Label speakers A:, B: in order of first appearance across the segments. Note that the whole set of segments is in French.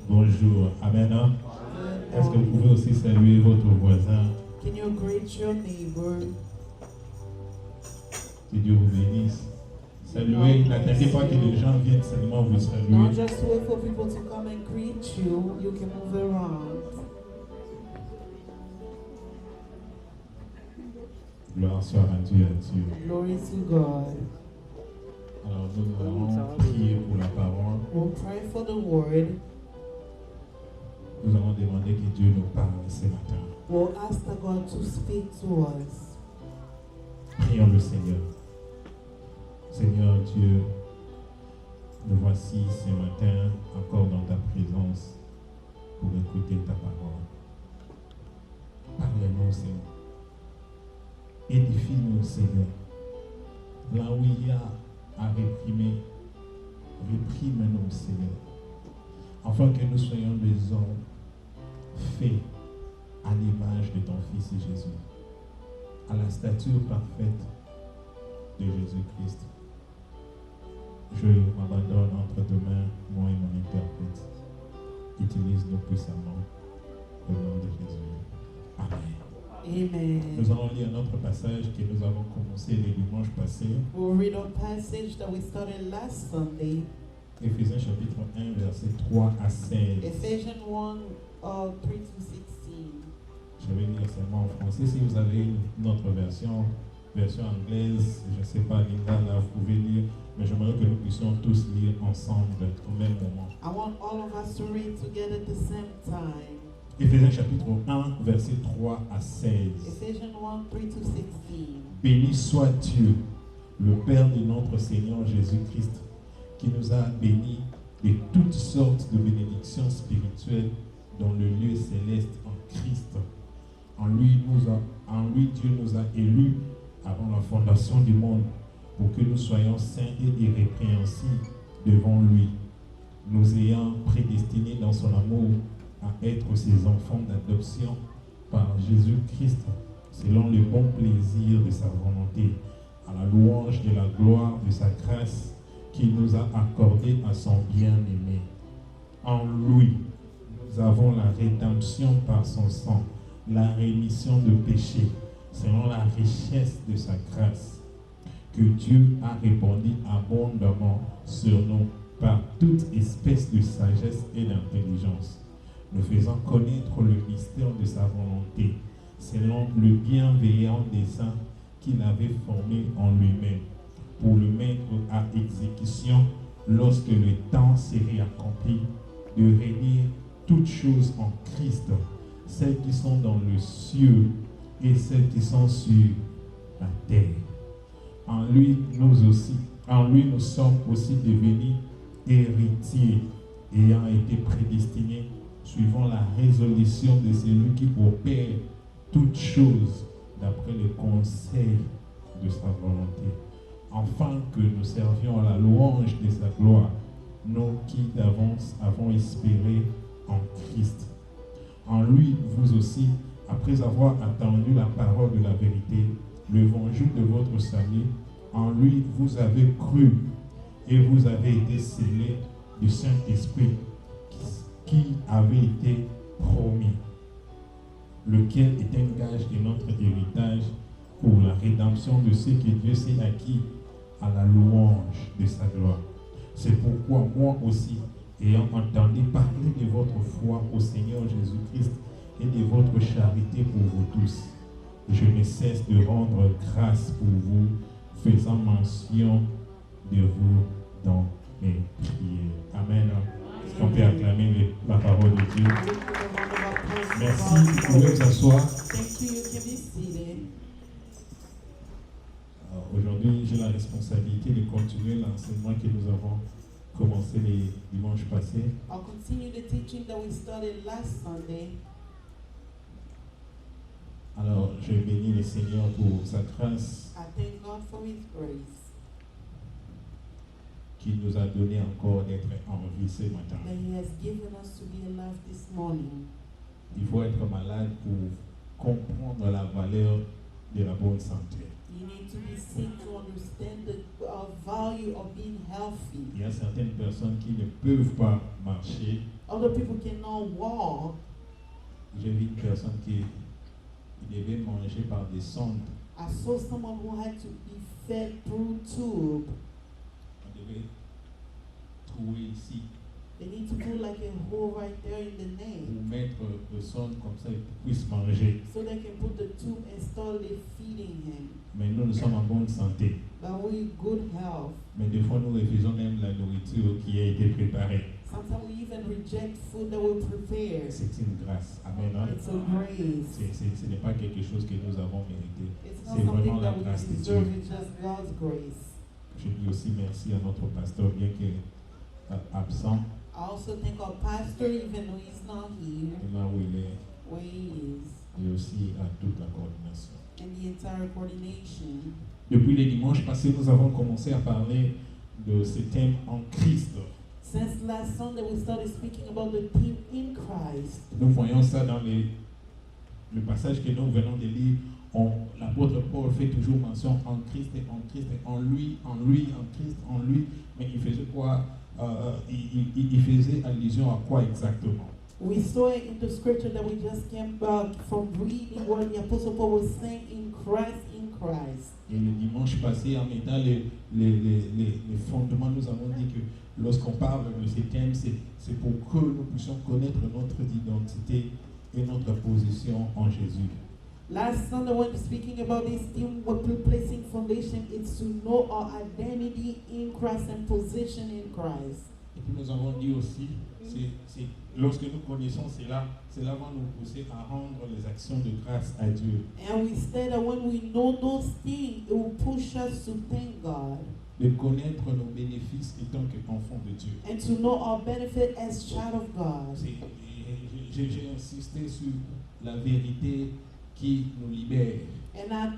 A: Bonjour. Amen. Est-ce que vous pouvez aussi saluer votre voisin?
B: Can you greet your neighbor?
A: Que Dieu vous bénisse. Saluez, n'attendez pas que les gens viennent seulement vous
B: Don't
A: saluer.
B: just wait for people to come and greet you. You can move around.
A: Gloire soit rendue à Dieu.
B: Glory to God.
A: Alors nous allons prier pour la parole.
B: We'll pray for the word.
A: Nous allons demander que Dieu nous parle ce matin.
B: We'll ask the God to speak to us.
A: Prions le Seigneur. Seigneur Dieu, nous voici ce matin encore dans ta présence pour écouter ta parole. Parle-nous, Seigneur. Édifie-nous, Seigneur. Là où il y a à réprimer, réprime-nous, Seigneur. Afin que nous soyons des hommes faits à l'image de ton Fils Jésus, à la stature parfaite de Jésus-Christ. Je m'abandonne entre tes mains, moi et mon interprète. Utilise-nous puissamment au nom de Jésus. Amen.
B: Amen.
A: Nous allons lire notre passage que nous avons commencé le dimanche passé.
B: We'll read a passage that we started last Sunday.
A: Éphésiens chapitre 1, verset 3 à 16.
B: Ephesians 1, 3 to 16.
A: Je vais lire seulement en français. Si vous avez une autre version anglaise, je ne sais pas, Linda, là, vous pouvez lire. Mais j'aimerais que nous puissions tous lire ensemble au même moment.
B: I want all of us to read together at the same time.
A: Éphésiens chapitre 1, verset 3 à 16.
B: Ephesians 1, 3 to 16.
A: Béni soit Dieu, le Père de notre Seigneur Jésus-Christ, qui nous a bénis de toutes sortes de bénédictions spirituelles dans le lieu céleste en Christ. En lui, Dieu nous a élus avant la fondation du monde pour que nous soyons saints et irrépréhensibles devant lui, nous ayant prédestinés dans son amour à être ses enfants d'adoption par Jésus-Christ, selon le bon plaisir de sa volonté, à la louange de la gloire de sa grâce qu'il nous a accordée à son bien-aimé. En lui, nous avons la rédemption par son sang, la rémission de péché, selon la richesse de sa grâce, que Dieu a répandu abondamment sur nous par toute espèce de sagesse et d'intelligence, nous faisant connaître le mystère de sa volonté, selon le bienveillant dessein qu'il avait formé en lui-même, pour le mettre à exécution lorsque le temps serait accompli, de réunir toutes choses en Christ, celles qui sont dans le ciel et celles qui sont sur la terre. En lui, nous sommes aussi devenus héritiers, ayant été prédestinés suivant la résolution de celui qui opère toutes choses d'après le conseil de sa volonté, afin que nous servions à la louange de sa gloire, nous qui d'avance avons espéré en Christ. En lui, vous aussi, après avoir attendu la parole de la vérité, l'évangile de votre salut, en lui vous avez cru et vous avez été scellés du Saint-Esprit qui avait été promis, lequel est un gage de notre héritage pour la rédemption de ceux que Dieu s'est acquis à la louange de sa gloire. C'est pourquoi moi aussi, ayant entendu parler de votre foi au Seigneur Jésus-Christ et de votre charité pour vous tous, je ne cesse de rendre grâce pour vous, faisant mention de vous dans mes prières. Amen. Est-ce qu'on peut acclamer la parole de Dieu? Merci. Vous pouvez vous asseoir. Aujourd'hui, j'ai la responsabilité de continuer l'enseignement que nous avons commencé les dimanches passés.
B: I'll continue the teaching that we started last Sunday.
A: Alors, je bénis le Seigneur pour sa grâce.
B: I thank God for His grace.
A: Qui nous a donné encore d'être en vie ce matin.
B: That He has given us to be alive this morning.
A: Il faut être malade pour comprendre la valeur de la bonne santé.
B: You need to be sick to understand the value of being healthy.
A: Il y a certaines personnes qui ne peuvent pas marcher
B: Other people cannot walk.
A: J'ai vu une personne qui devait manger par des sondes.
B: I saw someone who had to be fed through tube.
A: On devait trouver ici
B: They need to put like a hole right there in the
A: pour
B: name
A: mettre le sonde comme ça et qu'il puisse manger.
B: so they can put the tube and start feeding him.
A: Mais nous sommes en bonne santé.
B: But we in good health.
A: Mais des fois, nous refusons même la nourriture qui a été préparée.
B: Sometimes we even reject food that we prepare.
A: C'est une grâce. Amen. Hein?
B: It's a grace.
A: Ce n'est pas quelque chose que nous avons mérité.
B: It's not
A: C'est vraiment
B: something
A: la
B: that we
A: grâce de
B: deserve,
A: Dieu.
B: it's just God's grace.
A: Je dis aussi merci à notre pasteur, bien qu'il est absent,
B: I also thank our pastor, even though he's not here,
A: et là où il est,
B: where he is,
A: et aussi à toute la coordination.
B: and the entire coordination.
A: Depuis les dimanches passés, nous avons commencé à parler de ce thème en Christ.
B: Since last Sunday, we started speaking about the theme in Christ.
A: Nous voyons ça dans le passage que nous venons de lire. L'apôtre Paul fait toujours mention en Christ, en lui, en Christ, en lui. Mais il faisait quoi? Il faisait allusion à quoi exactement?
B: We saw it in the scripture that we just came back from reading what the Apostle Paul was saying in Christ, in Christ.
A: Et le dimanche passé, en mettant les fondements, nous avons dit que lorsqu'on parle de ces thèmes, c'est pour que nous puissions connaître notre identité et notre position en Jésus.
B: Last Sunday, when speaking about this theme, what we're placing foundation is to know our identity in Christ and position in Christ.
A: Et puis nous avons dit aussi, lorsque nous connaissons cela va nous pousser à rendre les actions de grâce à Dieu.
B: And we said that when we know those things, it will push us to thank God
A: De connaître nos bénéfices étant qu'enfants de Dieu.
B: and to know our benefit as child of God.
A: J'ai insisté sur la vérité qui nous libère.
B: And I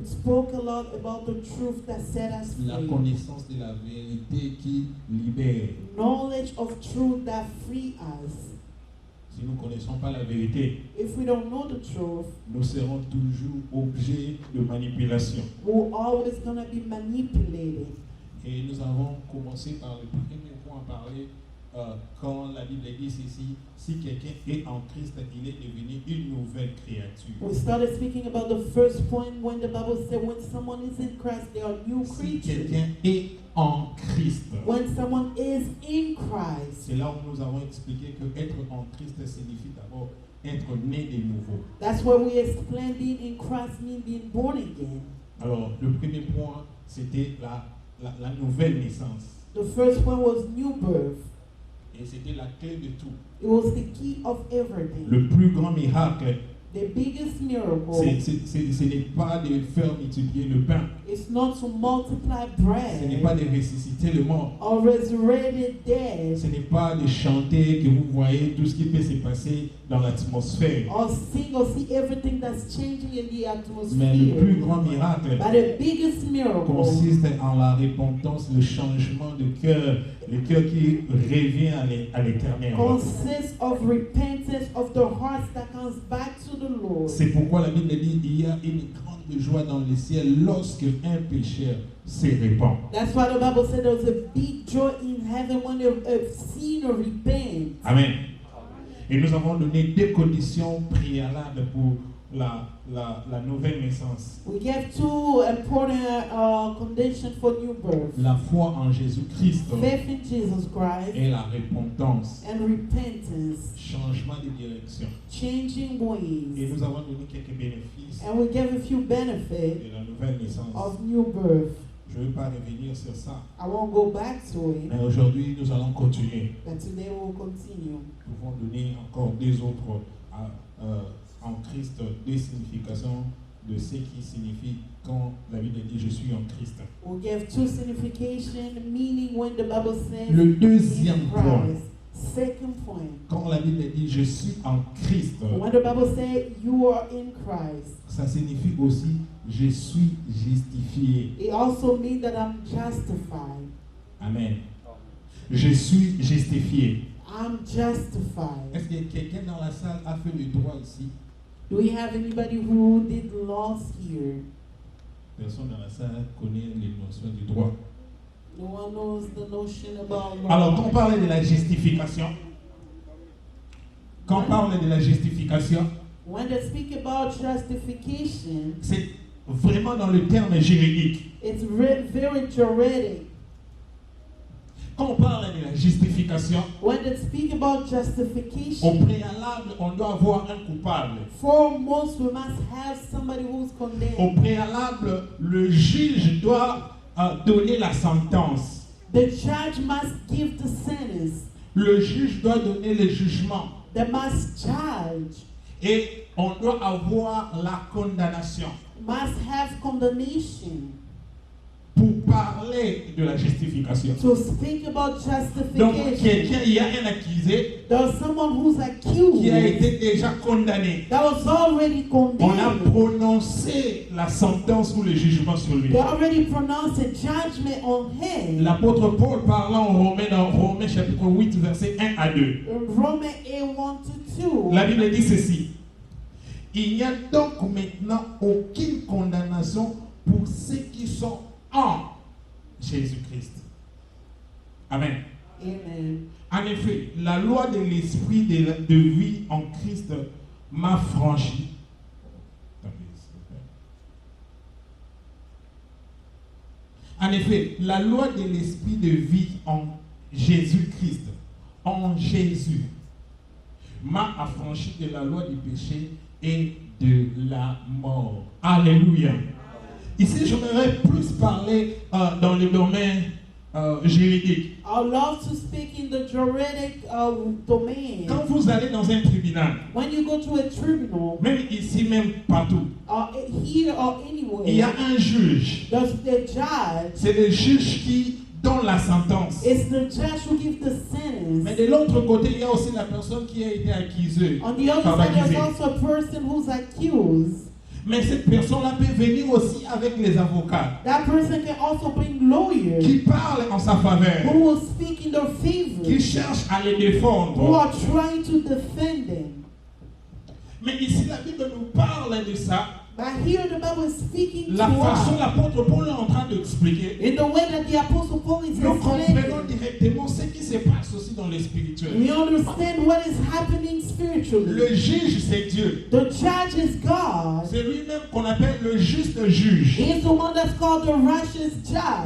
B: spoke a lot about the truth that set us
A: La
B: free.
A: connaissance de la vérité qui libère.
B: Knowledge of truth that free us.
A: Si nous ne connaissons pas la vérité,
B: If we don't know the truth,
A: nous serons toujours objets de manipulation.
B: we're always going to be manipulated.
A: Et nous avons commencé par le premier point à parler quand la Bible dit ceci, si quelqu'un est en Christ, il est devenu une nouvelle créature.
B: We started speaking about the first point when the Bible said when someone is in Christ, they are new
A: Si
B: creatures.
A: quelqu'un est en Christ,
B: When someone is in Christ,
A: c'est là où nous avons expliqué que être en Christ signifie d'abord être né de nouveau.
B: that's where we explained being in Christ means being born again.
A: Alors, le premier point, c'était la nouvelle naissance.
B: The first point was new birth.
A: Et c'était la clé de tout.
B: It was the key of everything.
A: Le plus grand miracle,
B: The biggest miracle
A: ce n'est pas de faire multiplier le pain.
B: is not to multiply
A: Ce n'est pas
B: bread
A: de ressusciter le mort.
B: or resurrect the dead
A: Ce n'est pas de chanter que vous voyez tout ce qui peut se passer dans l'atmosphère.
B: or sing or see everything that's changing in the
A: Mais le plus
B: atmosphere.
A: grand miracle
B: But the biggest miracle
A: consiste en la repentance, le changement de cœur, le cœur qui revient à l'éternel.
B: consists of repentance of the hearts that comes back to the Lord.
A: C'est pourquoi la Bible dit il y a une grande joie dans le ciel lorsque un pécheur se répand.
B: That's why the Bible said there was a big joy in heaven when a sinner repents.
A: Amen. Et nous avons donné deux conditions préalables pour la nouvelle naissance.
B: We gave two important conditions for new birth.
A: La foi en Jésus-Christ
B: Faith in Jesus Christ
A: et la repentance.
B: and repentance,
A: Changement de direction.
B: changing
A: Et
B: ways.
A: nous avons donné quelques bénéfices
B: And we gave a few benefits
A: de la nouvelle naissance.
B: of new birth.
A: Je ne vais pas revenir sur ça.
B: I won't go back to it,
A: Mais aujourd'hui, nous allons continuer.
B: but today we'll continue.
A: Nous pouvons donner encore deux autres en Christ, des significations de ce qui signifie quand la Bible dit je suis en Christ.
B: We'll give two signification, meaning when the Bible says
A: Le deuxième
B: in
A: point,
B: Christ. Second point,
A: quand la Bible dit je suis en Christ,
B: when the Bible says you are in Christ,
A: ça signifie aussi je suis justifié.
B: it also means that I'm justified.
A: Amen. Je suis justifié.
B: I'm justified.
A: Est-ce que quelqu'un dans la salle a fait le droit ici?
B: Do we have anybody who did laws here?
A: Personne dans la salle connaît les notions du droit.
B: No one knows the notion about law.
A: Alors, quand on parle de la justification, Quand on parle de la justification,
B: when they speak about justification,
A: c'est vraiment dans le terme juridique.
B: it's very juridic.
A: Quand on parle de la justification,
B: When they speak about
A: au
B: justification,
A: préalable, on doit avoir un coupable.
B: foremost we must have somebody who's
A: Au
B: condemned.
A: préalable, le juge doit donner la sentence.
B: The judge must give the sentence.
A: Le juge doit donner le jugement.
B: They must judge.
A: Et on doit avoir la condamnation.
B: Must have condemnation.
A: Pour parler de la justification.
B: To speak about
A: Donc,
B: justification,
A: il y a un accusé
B: there's someone who's
A: qui a
B: accused
A: été déjà condamné.
B: that was already
A: On a
B: condemned.
A: prononcé la sentence ou le jugement sur lui.
B: They already pronounced a judgment on him.
A: L'apôtre Paul parlant en Romains, dans Romains chapitre 8, versets 1 à 2.
B: In Romans 8:1-2.
A: La Bible dit ceci. Il n'y a donc maintenant aucune condamnation pour ceux qui sont en Jésus-Christ. Amen.
B: Amen.
A: En effet, la loi de l'esprit de vie en Christ m'a franchi. En effet, la loi de l'esprit de vie en Jésus-Christ, en Jésus, m'a affranchi de la loi du péché et de la mort. Alléluia. Ici, j'aimerais plus parler dans le domaine juridique.
B: I love to speak in the juridic domain.
A: Quand vous allez dans un tribunal,
B: When you go to a tribunal,
A: même ici, même partout,
B: here or
A: il y a
B: anywhere,
A: un juge.
B: the judge,
A: C'est le juge qui donne la sentence.
B: it's the judge who gives the
A: Mais
B: sentence.
A: de l'autre côté, il y a aussi la personne qui a été accusée.
B: On the other
A: Par
B: side, there's
A: accusé.
B: also a person who's accused.
A: Mais cette personne-là peut venir aussi avec les avocats
B: That person can also bring lawyers
A: qui parlent en sa faveur,
B: who will speak in their favor,
A: qui cherchent à les
B: who
A: défendre.
B: are trying to defend them.
A: Mais ici, la Bible nous parle de ça.
B: But here the Bible is speaking to
A: La façon
B: us
A: l'apôtre Paul est en train d'expliquer.
B: in the way that the Apostle Paul is
A: Nous comprenons
B: explaining.
A: directement ce qui se passe aussi dans le spirituel.
B: We understand what is happening spiritually.
A: Le juge, c'est Dieu.
B: The judge is God.
A: C'est lui-même qu'on appelle le juste juge.
B: He is the one that's called the righteous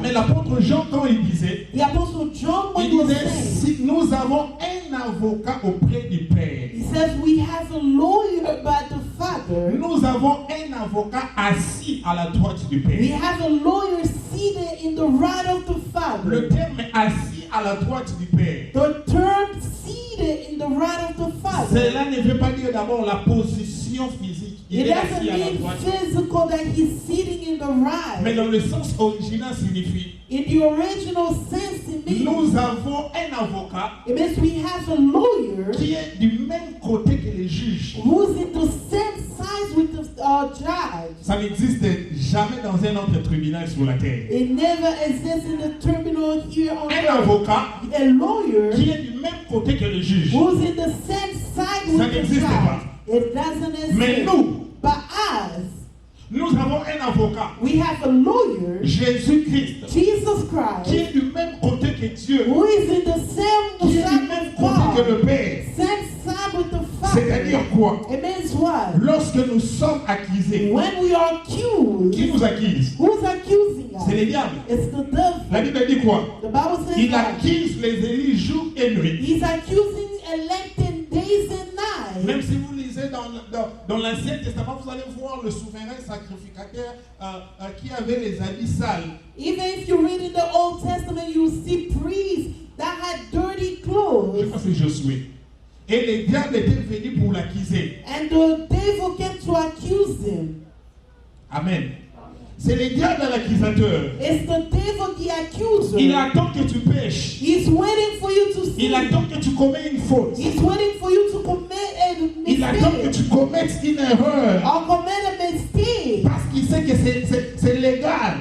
A: Mais
B: judge.
A: l'apôtre Jean, quand il disait,
B: The Apostle John, when
A: il
B: he was
A: disait,
B: saying,
A: si nous avons un avocat auprès du Père,
B: he says we have a lawyer by the Father.
A: nous avons un avocat assis à la droite du
B: We
A: Père.
B: have a lawyer seated in the right of the
A: Le
B: Father.
A: terme assis à la droite du Père,
B: The term seated in the right of the Father.
A: cela ne veut pas dire d'abord la position physique. Il
B: It
A: est
B: doesn't
A: assis à la
B: mean
A: droite.
B: physical that he's sitting in the
A: Mais
B: right.
A: dans le sens original signifie,
B: In the original sense, it means
A: nous avons un avocat
B: it means we have a lawyer
A: qui est du même côté que les juges.
B: who's in the same size with the judge.
A: Ça n'existe jamais dans un autre tribunal sur la terre.
B: It never exists in the terminal here on
A: Un
B: earth.
A: avocat
B: A lawyer
A: qui est du même côté que le juge.
B: who's in the same side
A: Ça
B: with the
A: n'existe
B: judge.
A: pas.
B: It doesn't
A: Mais
B: exist.
A: nous,
B: But us,
A: nous avons un avocat,
B: we have a lawyer,
A: Jésus-Christ,
B: Jesus
A: qui
B: Christ,
A: est du même côté que Dieu,
B: who is in the same
A: qui est du
B: side
A: même
B: with
A: côté que
B: God,
A: le Père.
B: same side with the
A: C'est-à-dire
B: Father.
A: quoi?
B: It means what?
A: Lorsque nous sommes accusés,
B: When we are accused,
A: qui nous accuse?
B: who's accusing
A: C'est
B: us?
A: le diable.
B: It's the devil.
A: La Bible dit quoi?
B: The Bible says
A: Il
B: that
A: accuse les élus jour et nuit.
B: he's accusing elected days and nights.
A: Même si vous lisez dans l'Ancien Testament, vous allez voir le souverain sacrificateur qui avait les habits sales.
B: Even if you read in the Old Testament, you see priests that had dirty
A: Je
B: clothes.
A: pense que c'est Josué. Et le diable était venu pour l'accuser.
B: And the devil came to accuse him.
A: Amen. C'est le diable l'accusateur.
B: It's the devil, the accuser.
A: Il attend que tu pêches.
B: He's waiting for you to
A: Il
B: sin.
A: attend que tu commets une faute.
B: He's waiting for you to commit a
A: Il attend que
B: mistake
A: tu commettes une erreur.
B: or commit a mistake
A: Parce qu'il sait que c'est légal.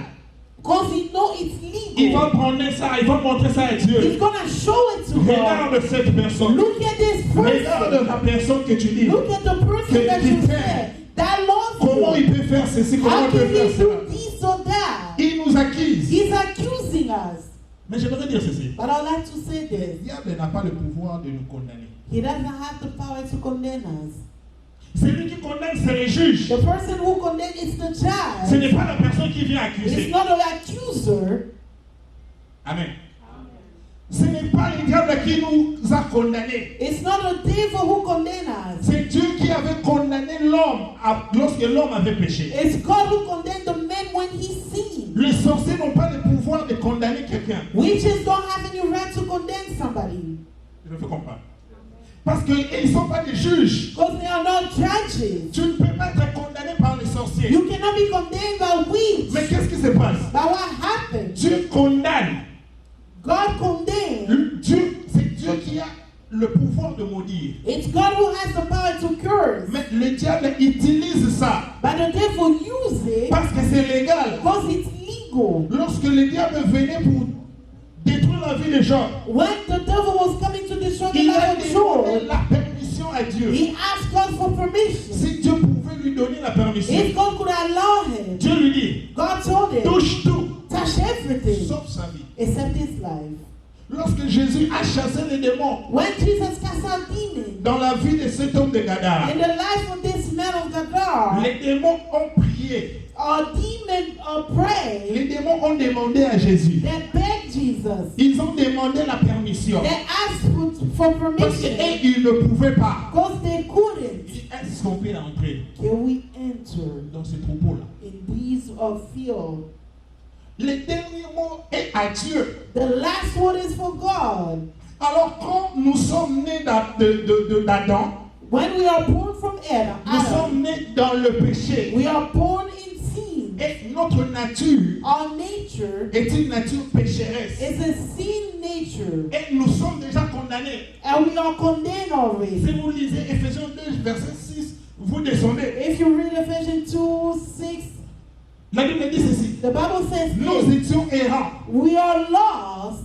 B: because he knows it's
A: Il va
B: legal.
A: prendre ça, il va montrer ça à
B: He's
A: Dieu.
B: gonna show it to God.
A: Regarde cette personne.
B: Look at this
A: Regarde
B: person.
A: la personne que tu dis.
B: Look at the person that you said. That
A: Comment
B: loves
A: il
B: you.
A: peut faire ceci, comment
B: How
A: il peut
B: can
A: faire
B: he
A: cela.
B: do this or that?
A: Il nous accuse.
B: He's accusing us.
A: Mais j'aimerais dire ceci.
B: But I'd like to say
A: Le
B: this.
A: diable n'a pas le pouvoir de nous condamner.
B: He doesn't have the power to condemn us.
A: Celui qui condamne, c'est le juge.
B: The person who condemns is the judge.
A: Ce n'est pas la personne qui vient
B: It's
A: accuser.
B: not the accuser.
A: Amen. Ce n'est pas le diable qui nous a condamnés.
B: It's not the devil who condemns us.
A: C'est Dieu qui avait condamné l'homme lorsque l'homme avait péché.
B: It's God who condemned the man when he sinned.
A: Les sorciers n'ont pas le pouvoir de condamner quelqu'un.
B: Witches don't have any right to condemn somebody.
A: Je me fais comprendre. Parce qu'ils ne sont pas des juges.
B: Because they are not judges.
A: Tu ne peux pas être condamné par les sorciers.
B: You cannot be condemned by witch.
A: Mais qu'est-ce qui se passe?
B: But what happened?
A: Dieu condamne.
B: God condemned.
A: C'est Dieu qui a le pouvoir de maudire.
B: It's God who has the power to curse.
A: Mais le diable utilise ça
B: But the devil uses it
A: parce que c'est légal.
B: because it's legal.
A: Lorsque le diable venait pour détruire la vie des gens,
B: When the devil was coming to destroy the
A: il a
B: life of
A: demandé
B: Job,
A: la permission à Dieu.
B: he asked God for permission.
A: Si Dieu pouvait lui donner la permission,
B: If God could allow him,
A: Dieu lui dit,
B: God told him,
A: touche tout,
B: touch everything
A: sauf sa vie.
B: except his life.
A: Lorsque Jésus a chassé les démons
B: When Jesus cast out demons
A: dans la vie de cet homme de Gadara,
B: in the life of this man of Gadara,
A: les démons ont prié.
B: our demon prayed.
A: Les démons ont demandé à Jésus.
B: They begged Jesus.
A: Ils ont demandé la permission.
B: They asked for
A: Parce
B: permission
A: qu'ils ne pouvaient pas.
B: because they couldn't.
A: Est-ce qu'on peut entrer
B: Can we enter
A: dans ce troupeau-là?
B: in these field?
A: Le dernier mot est à Dieu.
B: The last word is for God.
A: Alors quand nous sommes nés d'Adam,
B: When we are born from Adam,
A: nous sommes nés dans le péché.
B: we are born in sin.
A: Et notre nature
B: Our nature
A: est une nature pécheresse.
B: is a sin nature,
A: Et nous sommes déjà condamnés.
B: and we are condemned
A: Si
B: already.
A: vous lisez Ephésiens 2, verset 6, vous descendez.
B: If you read Ephesians 2:6,
A: La Bible dit ceci.
B: the Bible says
A: Nous
B: this,
A: étions errants.
B: we are lost.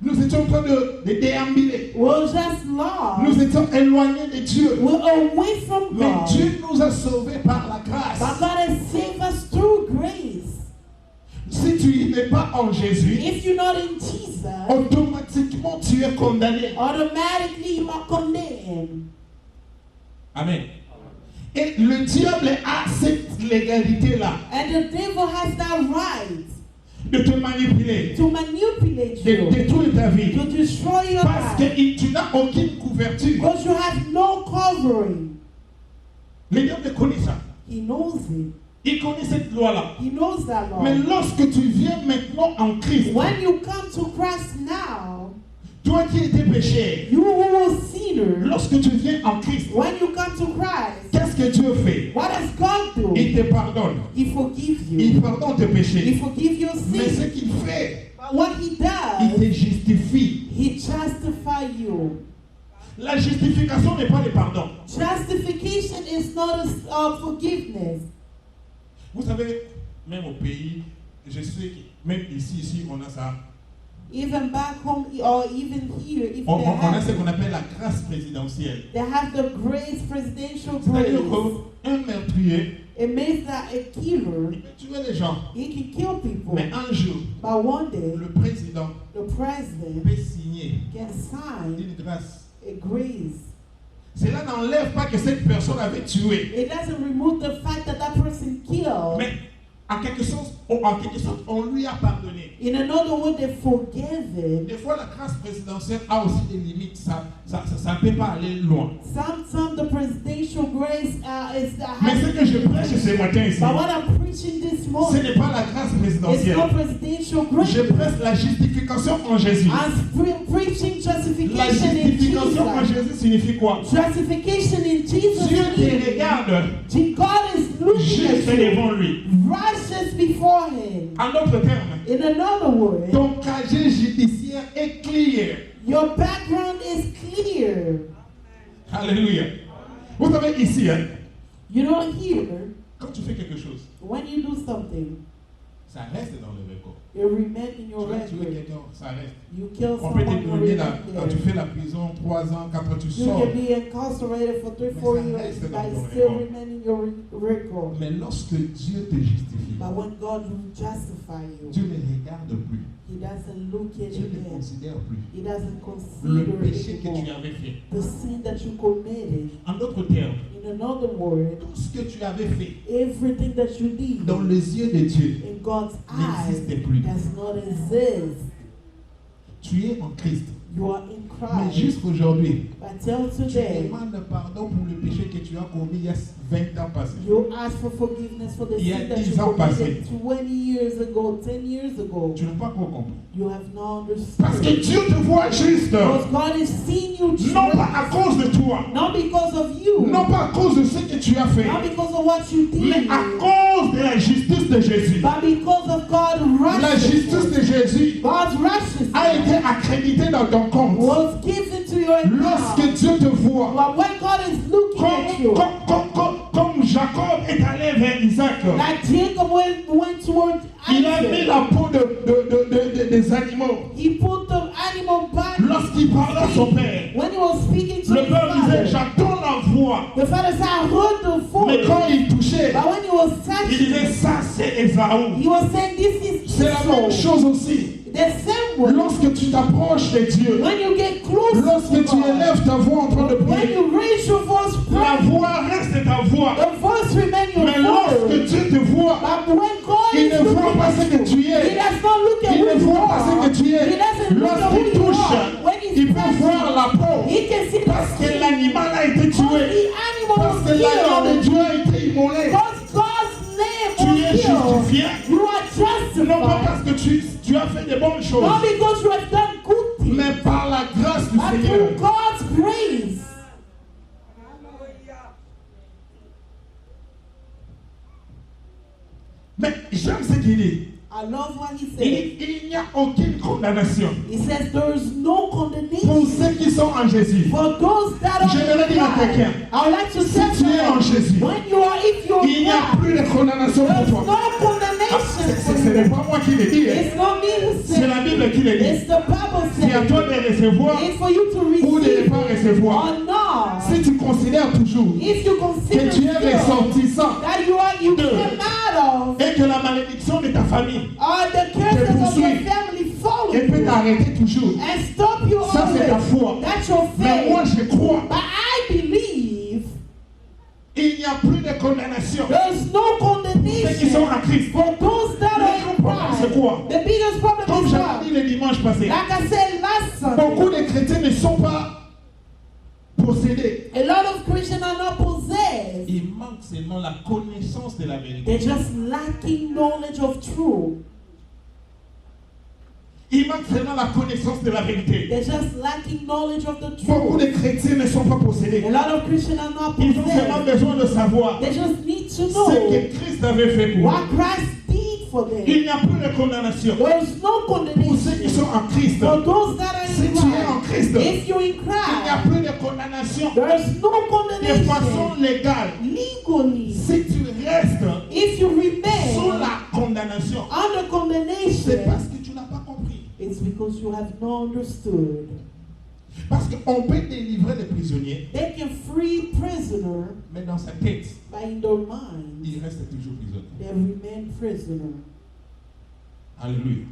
A: Nous étions en train de déambuler.
B: We're just lost.
A: Nous étions éloignés de Dieu.
B: We're away from
A: Mais
B: God.
A: Dieu nous a sauvés par la
B: But
A: grâce.
B: God has saved us through grace.
A: Si tu n'es pas en Jésus,
B: If you're not in Jesus,
A: automatiquement tu es condamné.
B: automatically you are condemned.
A: Amen. Et le diable a cette légalité-là
B: And the devil has that right
A: de te manipuler,
B: to manipulate
A: de
B: you,
A: détruire ta vie.
B: to destroy your
A: Parce
B: life,
A: que tu n'as aucune couverture.
B: because you have no covering.
A: Le diable connaît ça.
B: He knows it.
A: Il connaît cette loi-là.
B: He knows that law.
A: Mais lorsque tu viens maintenant en Christ,
B: When you come to Christ now,
A: toi qui étais péché,
B: you who were sinner,
A: lorsque tu viens en Christ,
B: when you come to Christ,
A: qu'est-ce que Dieu fait?
B: what does God do?
A: Il te pardonne.
B: He forgives
A: Il
B: you.
A: pardonne tes
B: He
A: péchés.
B: forgives your
A: Mais ce
B: sins.
A: qu'il fait,
B: But what he
A: il
B: does,
A: te justifie.
B: he justifies you.
A: La justification n'est pas le pardon.
B: Justification is not a forgiveness.
A: Vous savez, même au pays, je sais que même ici, on a ça.
B: Even back home or even here, if
A: On
B: they
A: a ce
B: have,
A: qu'on appelle la grâce présidentielle.
B: they have the grace, presidential
A: C'est-à-dire
B: grace.
A: qu'un meurtrier,
B: It means that a
A: il
B: killer,
A: peut tuer les gens.
B: he can kill people.
A: Mais un jour,
B: But one day,
A: le président
B: the president
A: peut signer
B: can sign
A: une grâce.
B: a grace.
A: Cela n'enlève pas que cette personne avait tué.
B: It doesn't remove the fact that that person killed.
A: Mais en quelque sorte, on lui a pardonné.
B: In another word, they forgave him.
A: Des fois, la grâce présidentielle a aussi des limites. Ça ne peut pas aller loin.
B: Some the presidential grace is that.
A: Mais ce que je prêche ce matin ici,
B: But what I'm preaching this
A: ce
B: morning,
A: n'est pas la grâce
B: it's
A: présidentielle.
B: not presidential grace.
A: Je prêche la justification en Jésus.
B: I'm preaching
A: La
B: justification in
A: justification en
B: Jesus.
A: Jésus signifie quoi?
B: Justification in Jesus.
A: Dieu te
B: means
A: regarde
B: God is looking
A: juste
B: at you,
A: devant lui.
B: righteous before Him.
A: En d'autres termes,
B: In another word,
A: ton casier judiciaire est clear.
B: your background is clear.
A: Alléluia. Vous savez ici, hein,
B: You don't hear
A: quand tu fais quelque chose,
B: when you do something,
A: ça reste dans le record.
B: it remains in
A: Tu
B: your
A: vas tuer
B: record.
A: quelqu'un, ça reste.
B: You kill
A: On peut
B: someone,
A: t'éloigner
B: you
A: là,
B: remain
A: quand tu
B: there.
A: fais la prison 3 ans, 4 ans, tu
B: You
A: sors.
B: can be incarcerated for 3-4
A: Mais ça
B: years,
A: reste
B: but
A: dans
B: it
A: ton
B: still
A: record.
B: remains in your record.
A: Mais lorsque Dieu te justifie,
B: But when God will justify you,
A: Dieu ne regarde plus
B: He doesn't look at
A: Tu ne
B: it
A: le
B: as.
A: considères plus.
B: He doesn't
A: Le
B: consider
A: péché
B: it
A: que tu
B: anymore.
A: avais fait.
B: The sin that you committed.
A: En d'autres termes,
B: In another word,
A: tout ce que tu avais fait
B: everything that you did
A: dans les yeux de Dieu
B: in God's eyes
A: n'existe plus.
B: does not exist.
A: Tu es en Christ.
B: You are in
A: Mais
B: Christ.
A: jusqu'aujourd'hui,
B: Until
A: tu
B: today,
A: demandes pardon pour le péché que tu as commis il y a 20 ans passés.
B: you ask for forgiveness for the
A: Il y a
B: sin that
A: 10
B: you
A: ans
B: committed
A: passés.
B: 20 years ago, 10 years ago.
A: Tu n'as pas encore compris.
B: You have not
A: Parce que
B: understood.
A: Dieu te voit juste.
B: Because God is seeing you
A: Non pas
B: just,
A: à cause de toi.
B: not because of you,
A: Non pas à cause de ce que tu as fait.
B: not because of what you
A: Mais
B: did,
A: à cause de la justice de Jésus.
B: but because of God's
A: La justice de
B: righteousness.
A: Jésus
B: God's righteousness
A: a été accréditée dans ton compte.
B: was given to your
A: Lorsque
B: account.
A: Dieu te voit,
B: But when God is looking at you,
A: comme Jacob est allé vers Isaac,
B: like Jacob went towards
A: il a mis
B: Isaac,
A: la peau des animaux.
B: he put the animal back.
A: Lorsqu'il parlait à son père,
B: When he was speaking to
A: le
B: his
A: père disait,
B: father,
A: j'attends la voix.
B: the father said, I heard the
A: Mais
B: voice.
A: quand il touchait,
B: But when he was
A: il
B: touching,
A: disait, ça c'est Ésaü.
B: he was saying, this is
A: C'est la même
B: Esau.
A: chose aussi.
B: The same way.
A: Lorsque tu t'approches de Dieu,
B: When you get close
A: lorsque
B: to
A: tu
B: God,
A: élèves ta voix en train de
B: when
A: prier,
B: you raise your voice,
A: la
B: pray,
A: voix reste ta voix.
B: the voice remains your
A: Mais lorsque
B: voice.
A: Dieu te voit,
B: But when God
A: il
B: is
A: ne voit
B: looking
A: pas ce
B: at
A: que
B: you,
A: tu
B: he
A: es.
B: does not look at
A: Il
B: who
A: ne
B: you
A: voit pas ce
B: are.
A: que tu
B: He
A: es.
B: doesn't look at who
A: Lorsqu'il
B: you
A: touche,
B: are. When he's
A: il peut voir la peau.
B: he can see
A: Parce
B: the
A: que
B: skin.
A: l'animal a été
B: Because
A: tué.
B: the animal
A: Parce
B: was
A: que l'agneau de
B: killed.
A: Dieu a été immolé.
B: Because God's name
A: Tu
B: was
A: es
B: killed.
A: justifié.
B: You are
A: Non pas
B: justified.
A: parce que tu as fait des bonnes choses,
B: Not because you have done good things,
A: mais par la grâce du
B: but
A: Seigneur.
B: through God's grace.
A: Mais j'aime ce qu'il dit.
B: I love what he
A: Il
B: said.
A: dit, il n'y a aucune condamnation
B: He says there is no
A: pour
B: condemnation
A: ceux qui sont en Jésus.
B: for those that are
A: J'aimerais
B: in
A: dire à quelqu'un,
B: Christ. I would like to
A: si
B: say
A: tu es en
B: something.
A: Jésus,
B: When you are, if you're
A: il n'y a
B: in
A: plus
B: Christ,
A: de condamnation
B: there's
A: pour
B: no
A: toi. Ah,
B: condemnation for
A: ce n'est
B: you.
A: pas moi qui le dis, hein.
B: It's not me who
A: C'est la
B: said it.
A: Bible qui le dit.
B: It's the Bible
A: C'est à
B: saying
A: toi de recevoir
B: it's for you to
A: ou de ne
B: receive
A: pas recevoir.
B: or not.
A: Si tu considères toujours
B: If you consider
A: que tu es
B: still
A: ressortissant
B: that you came out of,
A: et que la malédiction de ta famille
B: or the curses of your
A: poursuit.
B: family follow
A: elle peut
B: you
A: t'arrêter toujours,
B: and stop you
A: ça c'est ta
B: always,
A: foi.
B: that's your
A: Mais moi
B: faith.
A: je crois,
B: But I believe
A: il n'y a plus de condamnation.
B: there's no
A: Ceux qui sont
B: condemnation
A: en Christ.
B: for those that
A: Le
B: are in
A: grand problème, c'est
B: Christ.
A: quoi?
B: The biggest problem
A: Comme
B: is
A: j'avais
B: what?
A: dit le dimanche passé,
B: Like I said last Sunday,
A: beaucoup de chrétiens ne sont pas possédés.
B: a lot of Christians are not possessed.
A: Il manque seulement la connaissance de la vérité.
B: They're just lacking knowledge of truth.
A: Il manque seulement la connaissance de la vérité.
B: They're just lacking knowledge of the
A: Beaucoup
B: truth.
A: de chrétiens ne sont pas possédés.
B: A lot of Christians are not
A: Ils ont seulement
B: possessed.
A: besoin de savoir
B: They just need to
A: ce
B: know
A: que Christ avait fait pour eux.
B: what Christ did for them.
A: Il n'y a plus de condamnation.
B: There is no
A: Pour ceux qui
B: condemnation
A: sont en Christ,
B: for those that are
A: si
B: in
A: tu es en
B: Christ.
A: Christ,
B: If you're in
A: il n'y a
B: Christ,
A: plus de condamnation.
B: there is no
A: De façon
B: condemnation
A: légale,
B: legally.
A: si tu restes
B: If you
A: sous
B: remain
A: la condamnation,
B: under
A: c'est
B: condemnation,
A: parce que tu n'as pas compris.
B: it's because you have not understood.
A: Parce qu'on peut délivrer les prisonniers,
B: They can free prisoner,
A: mais dans sa tête,
B: but in their mind,
A: il reste toujours prisonnier.
B: they remain prisoner.
A: Alléluia.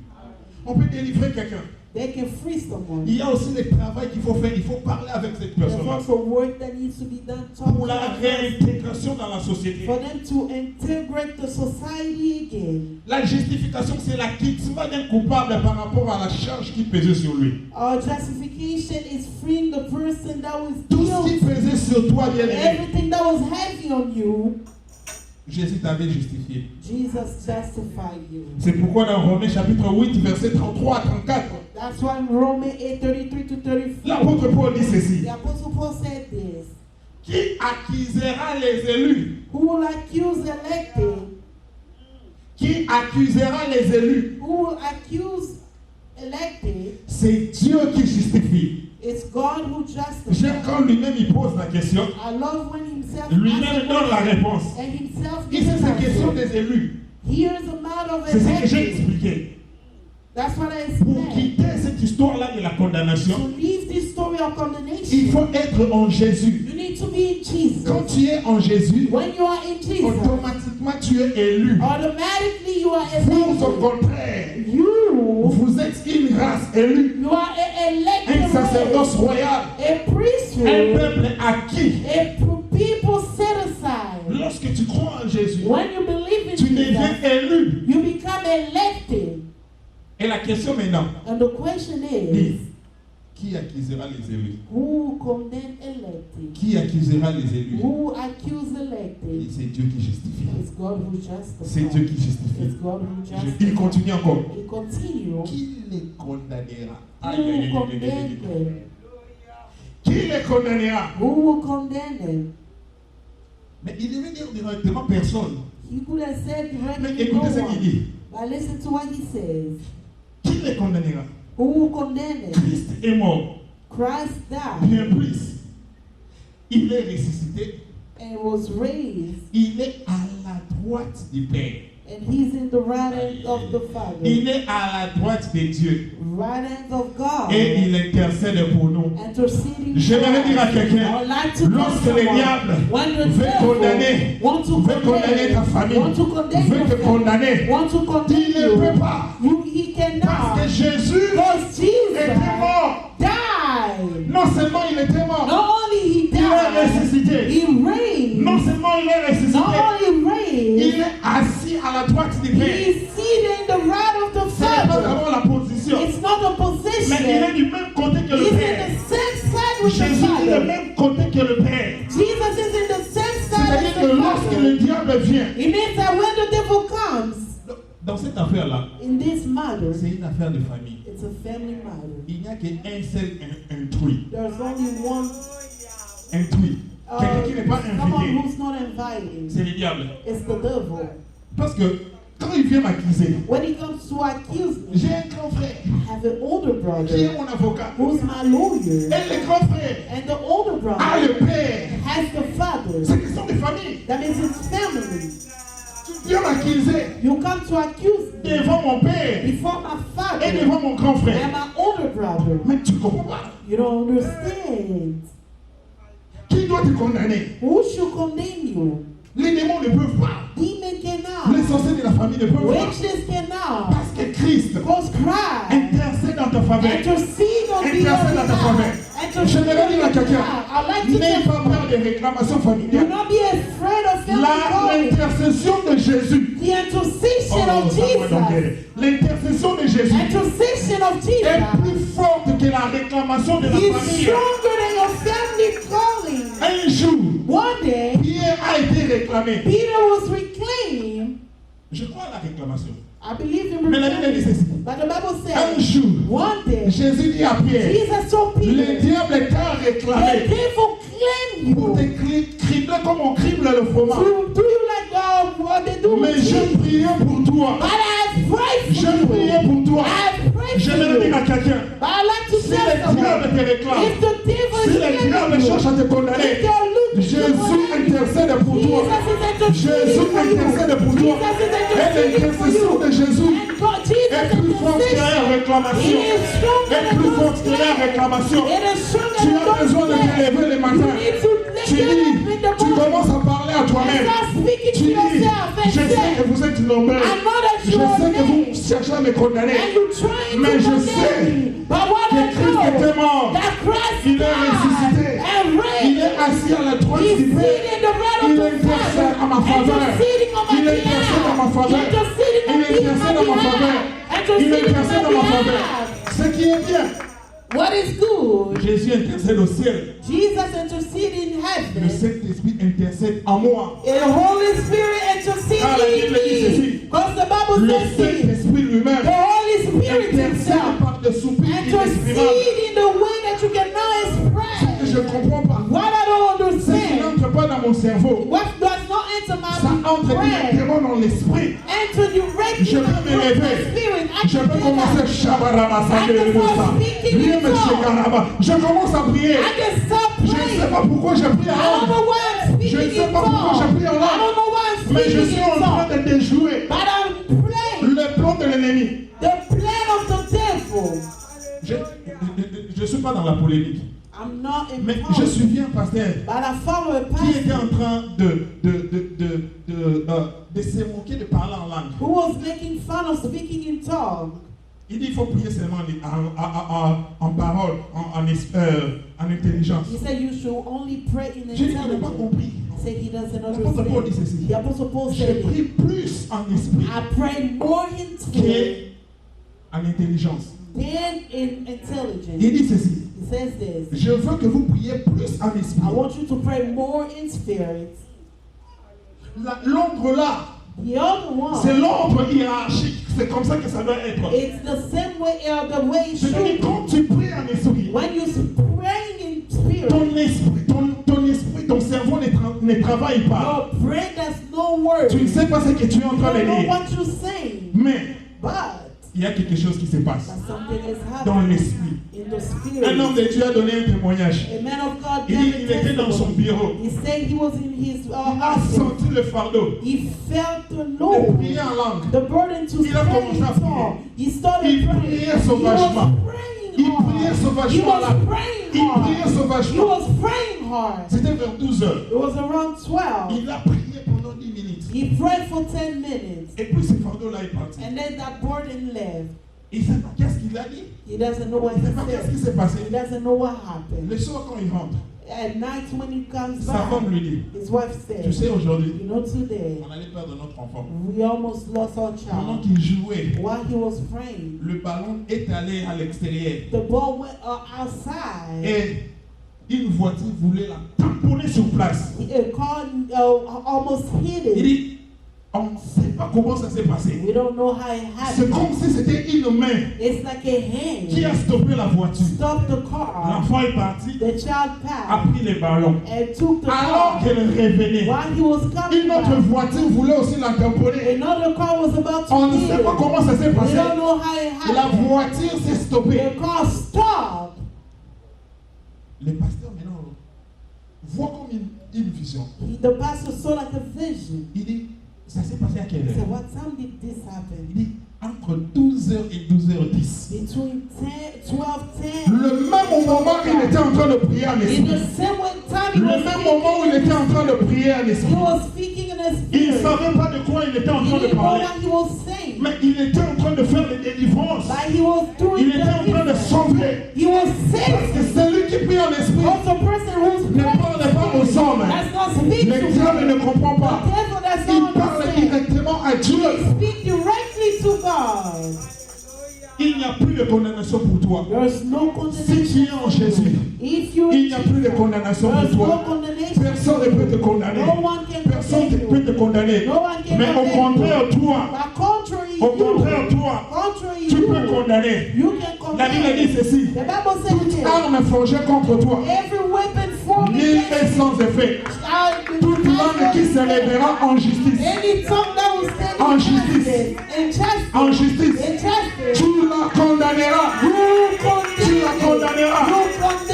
A: On peut délivrer quelqu'un.
B: They can free someone.
A: Il y a aussi le travail qu'il faut faire. Il faut parler avec cette
B: There's
A: personne
B: also work that needs to be done talk
A: pour
B: to
A: la
B: that person,
A: réintégration dans la société.
B: for them to integrate the society again.
A: La justification, c'est l'acquittement d'un coupable par rapport à la charge qui pesait sur lui.
B: Our justification is freeing the person that was
A: Tout ce qui
B: guilty.
A: pesait sur toi, bien-aimé,
B: Everything that was heavy on you,
A: Jésus t'avait justifié.
B: Jesus justified you.
A: C'est pourquoi dans Romains chapitre 8, versets 33 à 34,
B: That's why in Romans 8:33 to 34,
A: l'apôtre Paul dit ceci.
B: the Apostle Paul said this.
A: Qui accusera les élus?
B: Who will accuse elected?
A: Qui accusera les élus?
B: Who will accuse elected?
A: C'est Dieu qui justifie.
B: It's God who
A: J'aime
B: justifies.
A: quand lui-même il pose la question,
B: I love when himself
A: lui-même
B: asks
A: donne la
B: the
A: réponse.
B: question, and himself
A: Ici,
B: gives
A: c'est
B: the
A: question
B: answer.
A: des élus.
B: Here's a matter of
A: C'est ce que j'ai
B: elected.
A: expliqué.
B: That's what I
A: Pour
B: explained.
A: quitter cette histoire-là de la condamnation,
B: To leave this story of
A: il
B: condemnation,
A: faut être en Jésus.
B: you need to be in Jesus,
A: Quand tu es en Jésus,
B: when you are in Jesus,
A: automatiquement tu es élu.
B: automatically you are
A: Vous, au
B: elected.
A: contraire,
B: You
A: vous êtes une race élue,
B: are
A: un
B: elected
A: sacerdoce royal,
B: a
A: un
B: priesthood,
A: peuple acquis.
B: people set aside.
A: Lorsque tu crois en Jésus,
B: When you believe in
A: tu deviens
B: Jesus,
A: élu.
B: you become elected.
A: Et la question maintenant,
B: And the question
A: dis,
B: is,
A: qui accusera les élus?
B: who condemn elected?
A: Qui accusera les élus?
B: Who accuse
A: Et
B: elected?
A: c'est Dieu qui justifie.
B: It's God who
A: C'est Dieu
B: justifies.
A: qui justifie.
B: It's God who
A: Il
B: justifies.
A: continue encore.
B: He continues.
A: Qui les condamnera? Aïe,
B: Who
A: aïe, aïe,
B: will
A: aïe, aïe,
B: condemn
A: aïe.
B: them?
A: Qui les condamnera?
B: Who will condemn them?
A: Mais il devait dire directement personne.
B: He could have said
A: Mais
B: directly no
A: écoutez ce qu'il
B: one.
A: dit.
B: But listen to what he says.
A: Qui les condamnera?
B: Who will condemn them?
A: Christ est mort.
B: Christ died
A: Bien plus. Il est ressuscité.
B: and was raised,
A: Il est à la droite du Père.
B: and he's in the right hand of the Father,
A: Il est à la droite de Dieu.
B: right hand of God,
A: Et il intercède pour nous.
B: interceding.
A: J'aimerais
B: for
A: dire à
B: us.
A: quelqu'un,
B: I would like to tell
A: lorsque le
B: someone,
A: diable
B: when the
A: veut condamner,
B: devil want to
A: veut condamner ta famille,
B: want to condemn
A: veut
B: your
A: te
B: family,
A: condamner,
B: want to condemn
A: il ne
B: you,
A: peut pas.
B: he
A: Parce
B: cannot,
A: que Jésus
B: because
A: était
B: Jesus
A: mort.
B: died.
A: Non seulement il était mort,
B: Not only he
A: il est
B: died,
A: ressuscité.
B: he reigned.
A: Non seulement il est ressuscité,
B: Not only
A: il
B: reigned,
A: est assis à la droite du
B: he
A: Père.
B: is seated in the right of the
A: Ce n'est pas
B: Father.
A: vraiment la position,
B: It's not a
A: mais il est
B: position.
A: du même côté que
B: He's
A: le
B: in
A: Père.
B: the same side with the
A: Jésus est du
B: Father.
A: même côté que le Père.
B: Jesus is in the same side
A: C'est-à-dire
B: as
A: que
B: the
A: lorsque
B: Father.
A: le diable vient,
B: It means that when the devil comes,
A: dans cette affaire-là,
B: in this matter,
A: c'est une affaire de famille.
B: it's a family matter.
A: Il n'y a qu'un seul intrus.
B: There's only one,
A: Intrus. Quelqu'un qui n'est pas
B: someone
A: invité.
B: who's not invited.
A: C'est le diable.
B: It's the devil.
A: Parce que quand il vient m'accuser,
B: When he comes to accuse me,
A: j'ai un grand frère
B: I have an older
A: qui
B: brother
A: est mon avocat.
B: who's my lawyer,
A: Et le grand frère
B: and the older
A: a
B: brother
A: le père.
B: has the father.
A: C'est une question de famille.
B: That means it's family.
A: Tu viens m'accuser
B: You come to accuse me
A: devant mon père
B: before my
A: et
B: father
A: devant mon grand
B: and
A: frère.
B: my older brother.
A: Mais tu comprends pas.
B: You don't understand.
A: Qui doit te condamner?
B: Who should condemn you?
A: Les démons ne peuvent pas.
B: Demon
A: Les
B: cannot.
A: sorciers de la famille ne peuvent pas.
B: Witches cannot.
A: Parce que Christ
B: Because Christ
A: intercède dans ta faveur.
B: intercede on
A: Intercède dans ta
B: behalf.
A: faveur. Je vais dire à quelqu'un,
B: I'd like to
A: n'aie
B: tell
A: pas peur des réclamations
B: do
A: familiales.
B: not be afraid of family calling.
A: L'intercession de Jésus.
B: The intercession
A: Oh,
B: of
A: ça va donc
B: Jesus.
A: aider. L'intercession de Jésus
B: Intercession of
A: est
B: Jesus
A: plus forte que la réclamation de la
B: is
A: famille.
B: stronger than your family calling.
A: Un jour,
B: One day,
A: Pierre a été réclamé.
B: Peter was reclaimed.
A: Je crois à la réclamation.
B: I believe in
A: Mais la Bible dit ceci.
B: But the Bible
A: Un
B: says,
A: jour,
B: one day,
A: Jésus dit à Pierre,
B: Jesus told
A: le
B: Peter,
A: diable t'a
B: the
A: réclamé
B: devil claimed
A: pour
B: you.
A: te cribler comme on crible le fromage.
B: Do you like what they do
A: Mais
B: with
A: je
B: cheese?
A: priais pour toi.
B: But I pray
A: Je
B: for
A: priais
B: you.
A: pour toi.
B: I pray
A: Je
B: for
A: vais le dire à
B: you.
A: quelqu'un.
B: But I like to
A: Si
B: tell
A: le diable
B: someone,
A: te réclame,
B: if the devil
A: si
B: is
A: le diable
B: claiming you,
A: cherche à te condamner,
B: if they're looking to
A: Jésus
B: condemn you,
A: intercède pour toi.
B: Jesus is
A: Jésus
B: interceding for you.
A: intercède pour toi.
B: Jesus is
A: Et
B: interceding for
A: l'intercession
B: you.
A: de Jésus
B: And God, Jesus
A: est plus forte que la
B: intercession.
A: réclamation.
B: It is stronger
A: Est
B: than
A: plus
B: those
A: forte que la
B: prayers.
A: réclamation.
B: It is stronger
A: Tu
B: than
A: as
B: those
A: besoin de te
B: prayers.
A: lever le
B: You
A: matin.
B: need to lift
A: Tu
B: it up
A: dis,
B: in the
A: tu
B: morning.
A: commences à parler à
B: And
A: toi-même.
B: start speaking
A: Tu
B: to
A: dis,
B: yourself and
A: je sais que
B: say,
A: vous êtes nombreux.
B: I know that
A: Je
B: you are
A: sais que vous
B: named.
A: cherchez à me condamner.
B: And you're trying
A: Mais
B: to
A: je
B: condemn
A: sais
B: me. But what
A: que
B: I
A: Christ était
B: know,
A: mort.
B: that Christ
A: Il est ressuscité.
B: died and
A: Il
B: raised.
A: est assis à la droite
B: He's
A: du
B: seated
A: Père.
B: in the right
A: Il
B: of the
A: intercède à ma
B: Father,
A: faveur.
B: interceding on my
A: Il intercède à ma
B: behalf.
A: faveur.
B: Interceding
A: Il
B: on
A: intercède à ma faveur.
B: behalf.
A: Il
B: Interceding
A: intercède à
B: on
A: ma
B: my
A: faveur.
B: behalf.
A: Ce qui est bien,
B: What is good?
A: Jésus intercède au ciel.
B: Jesus interceded in
A: Le
B: heaven.
A: Saint-Esprit intercède en moi.
B: And the Holy Spirit intercedes
A: Ah, la
B: in
A: Bible dit
B: me.
A: ceci.
B: Because the Bible
A: Le
B: says this.
A: Saint-Esprit
B: The
A: lui-même
B: Holy Spirit
A: intercède
B: himself
A: par des soupirs inexprimables.
B: intercede in the way that you cannot
A: Que je
B: express.
A: ne comprends pas.
B: What I don't
A: Ce qui
B: understand,
A: n'entre pas dans mon cerveau,
B: what does not enter
A: ça
B: my
A: entre
B: brain,
A: directement dans l'esprit.
B: enter directly
A: Je
B: in
A: peux me
B: my
A: lever.
B: spirit. I
A: Je
B: can
A: peux
B: do
A: commencer
B: that.
A: Je commence à prier.
B: I can stop
A: Je ne sais
B: praying.
A: pas pourquoi je prie
B: I
A: en
B: don't
A: langue.
B: know why I'm
A: Je ne
B: speaking
A: sais
B: in
A: pas pourquoi je
B: tongues.
A: prie en
B: I don't
A: langue.
B: know why I'm
A: Mais je
B: speaking
A: suis
B: in
A: en train
B: tongues.
A: de déjouer
B: But I'm playing
A: le plan de l'ennemi.
B: the plan of the devil.
A: Je ne suis pas dans la polémique.
B: I'm not in
A: Mais
B: power.
A: je suivais un pasteur
B: But I follow a
A: qui était
B: pastor
A: en train de se moquer de parler en langue.
B: who was making fun of speaking in tongue.
A: Il dit il faut prier seulement en parole, en intelligence.
B: He said you should only pray in
A: Je dis qu'il n'a pas
B: intelligence.
A: compris.
B: He said he doesn't
A: L'apôtre Paul dit
B: understand.
A: ceci.
B: The Apostle Paul
A: J'ai
B: said
A: pris
B: it.
A: plus en esprit
B: I pray more in spirit
A: qu'en intelligence.
B: than in
A: Il
B: intelligence.
A: dit ceci.
B: He says this.
A: Je veux que vous priez plus en esprit.
B: I want you to pray more in spirit.
A: L'ordre là,
B: The other
A: c'est
B: one,
A: l'ordre hiérarchique. C'est comme ça que ça doit être.
B: it's the same way, the way it
A: C'est-à-dire
B: should be.
A: quand tu pries en esprit,
B: When you're praying in spirit,
A: ton esprit, ton cerveau ne travaille pas.
B: your brain does no work.
A: Tu ne sais pas ce que tu es en
B: You
A: train de
B: don't know
A: dire.
B: what you're saying.
A: Mais
B: But
A: il y a quelque chose qui se passe
B: something is
A: dans
B: happening
A: l'esprit.
B: in the
A: Un homme
B: spirit.
A: de Dieu a donné un témoignage.
B: A man of God
A: Il dit
B: gave
A: qu'il
B: a
A: était dans son
B: testimony.
A: bureau.
B: He said he was in his
A: Il a
B: office.
A: senti le fardeau
B: He felt the
A: de
B: load,
A: prier en langue.
B: the burden to
A: Il a
B: pray
A: commencé à
B: in tongue. He started
A: Il
B: praying.
A: priait
B: He was
A: sauvagement.
B: praying
A: Il
B: hard.
A: priait
B: He
A: sauvagement là.
B: was praying
A: Il priait
B: hard. He
A: sauvagement.
B: was praying hard.
A: C'était vers 12 heures.
B: It was around 12.
A: Il a prié pendant 10 minutes.
B: He prayed for 10 minutes.
A: Et puis ce fardeau-là est parti.
B: And then that burden left.
A: Il ne sait pas qu'est-ce qu'il a dit.
B: He doesn't know what
A: Il ne
B: he
A: sait pas qu'est-ce qui
B: said.
A: s'est passé.
B: He doesn't know what happened.
A: Le soir quand il rentre,
B: At night when he comes
A: sa
B: back,
A: femme lui dit,
B: his wife
A: tu
B: said,
A: sais aujourd'hui,
B: you know, today,
A: on allait perdre notre enfant.
B: we almost lost our
A: Pendant
B: child.
A: qu'il jouait,
B: While he was praying,
A: le ballon est allé à l'extérieur.
B: the ball went outside.
A: Et une voiture voulait la tamponner sur place.
B: A car almost hit
A: Il
B: it.
A: dit, on ne sait pas comment ça s'est passé.
B: We don't know how it
A: C'est
B: happened.
A: comme si c'était une main
B: It's like a
A: qui
B: hand
A: a stoppé la voiture.
B: stopped the car.
A: L'enfant est parti,
B: The child
A: a
B: passed
A: pris les ballons.
B: and took the
A: Alors
B: car.
A: qu'elle revenait,
B: While he was coming
A: une autre
B: back,
A: voiture voulait aussi la tamponner.
B: another car was about to
A: On ne
B: hit
A: sait pas
B: it.
A: comment ça s'est
B: We
A: passé.
B: don't know how it
A: La
B: happened.
A: voiture s'est stoppée.
B: The car stopped.
A: Le pasteur maintenant voit comme une vision.
B: The pastor saw like a vision.
A: Il dit, ça s'est passé à quelle
B: He said,
A: heure?
B: what time did this
A: Il
B: happen?
A: dit, entre 12h et 12h10.
B: Between 12:10.
A: Le même moment il était en train de prier en
B: In
A: esprit.
B: the same way time he
A: Le
B: was
A: même moment où il
B: speaking,
A: était en train de prier en
B: he
A: esprit.
B: was speaking in his
A: Il ne
B: spirit.
A: savait pas de quoi il était en
B: He
A: train de
B: didn't know
A: parler.
B: what he was saying.
A: Mais il était en train de faire des délivrances.
B: But he was doing
A: Il était en train de
B: deliverance.
A: sauver.
B: He was
A: Parce que
B: saving.
A: celui qui prie en esprit
B: Because the person who's
A: ne parle pas aux hommes.
B: does not speak
A: Le
B: to
A: diable
B: God.
A: ne comprend pas.
B: The devil does
A: Il
B: not
A: parle
B: understand.
A: directement à Dieu.
B: He speaks directly to God.
A: Il n'y a plus de condamnation pour toi.
B: There's no
A: Si tu
B: condemnation.
A: es en Jésus,
B: If you
A: il n'y a plus de condamnation pour
B: there's no
A: toi.
B: condemnation.
A: Personne ne peut te condamner.
B: No one can
A: Personne ne
B: condemn
A: peut
B: you.
A: te condamner.
B: No one can
A: Mais au
B: condemn
A: contraire,
B: you.
A: toi,
B: But contrary
A: au contraire,
B: you,
A: toi,
B: contrary
A: tu peux
B: you,
A: condamner.
B: you can
A: La Bible dit
B: condemn.
A: ceci.
B: The Bible says
A: Toute
B: this.
A: arme forgée contre toi,
B: Every weapon formed
A: nul
B: against
A: est sans effet. Toute langue qui se lèvera en justice.
B: any tongue that will stand
A: En
B: in
A: justice.
B: justice,
A: En justice.
B: in justice,
A: Tu la condamneras.
B: you
A: Tu la
B: condemn it.
A: condamneras.
B: You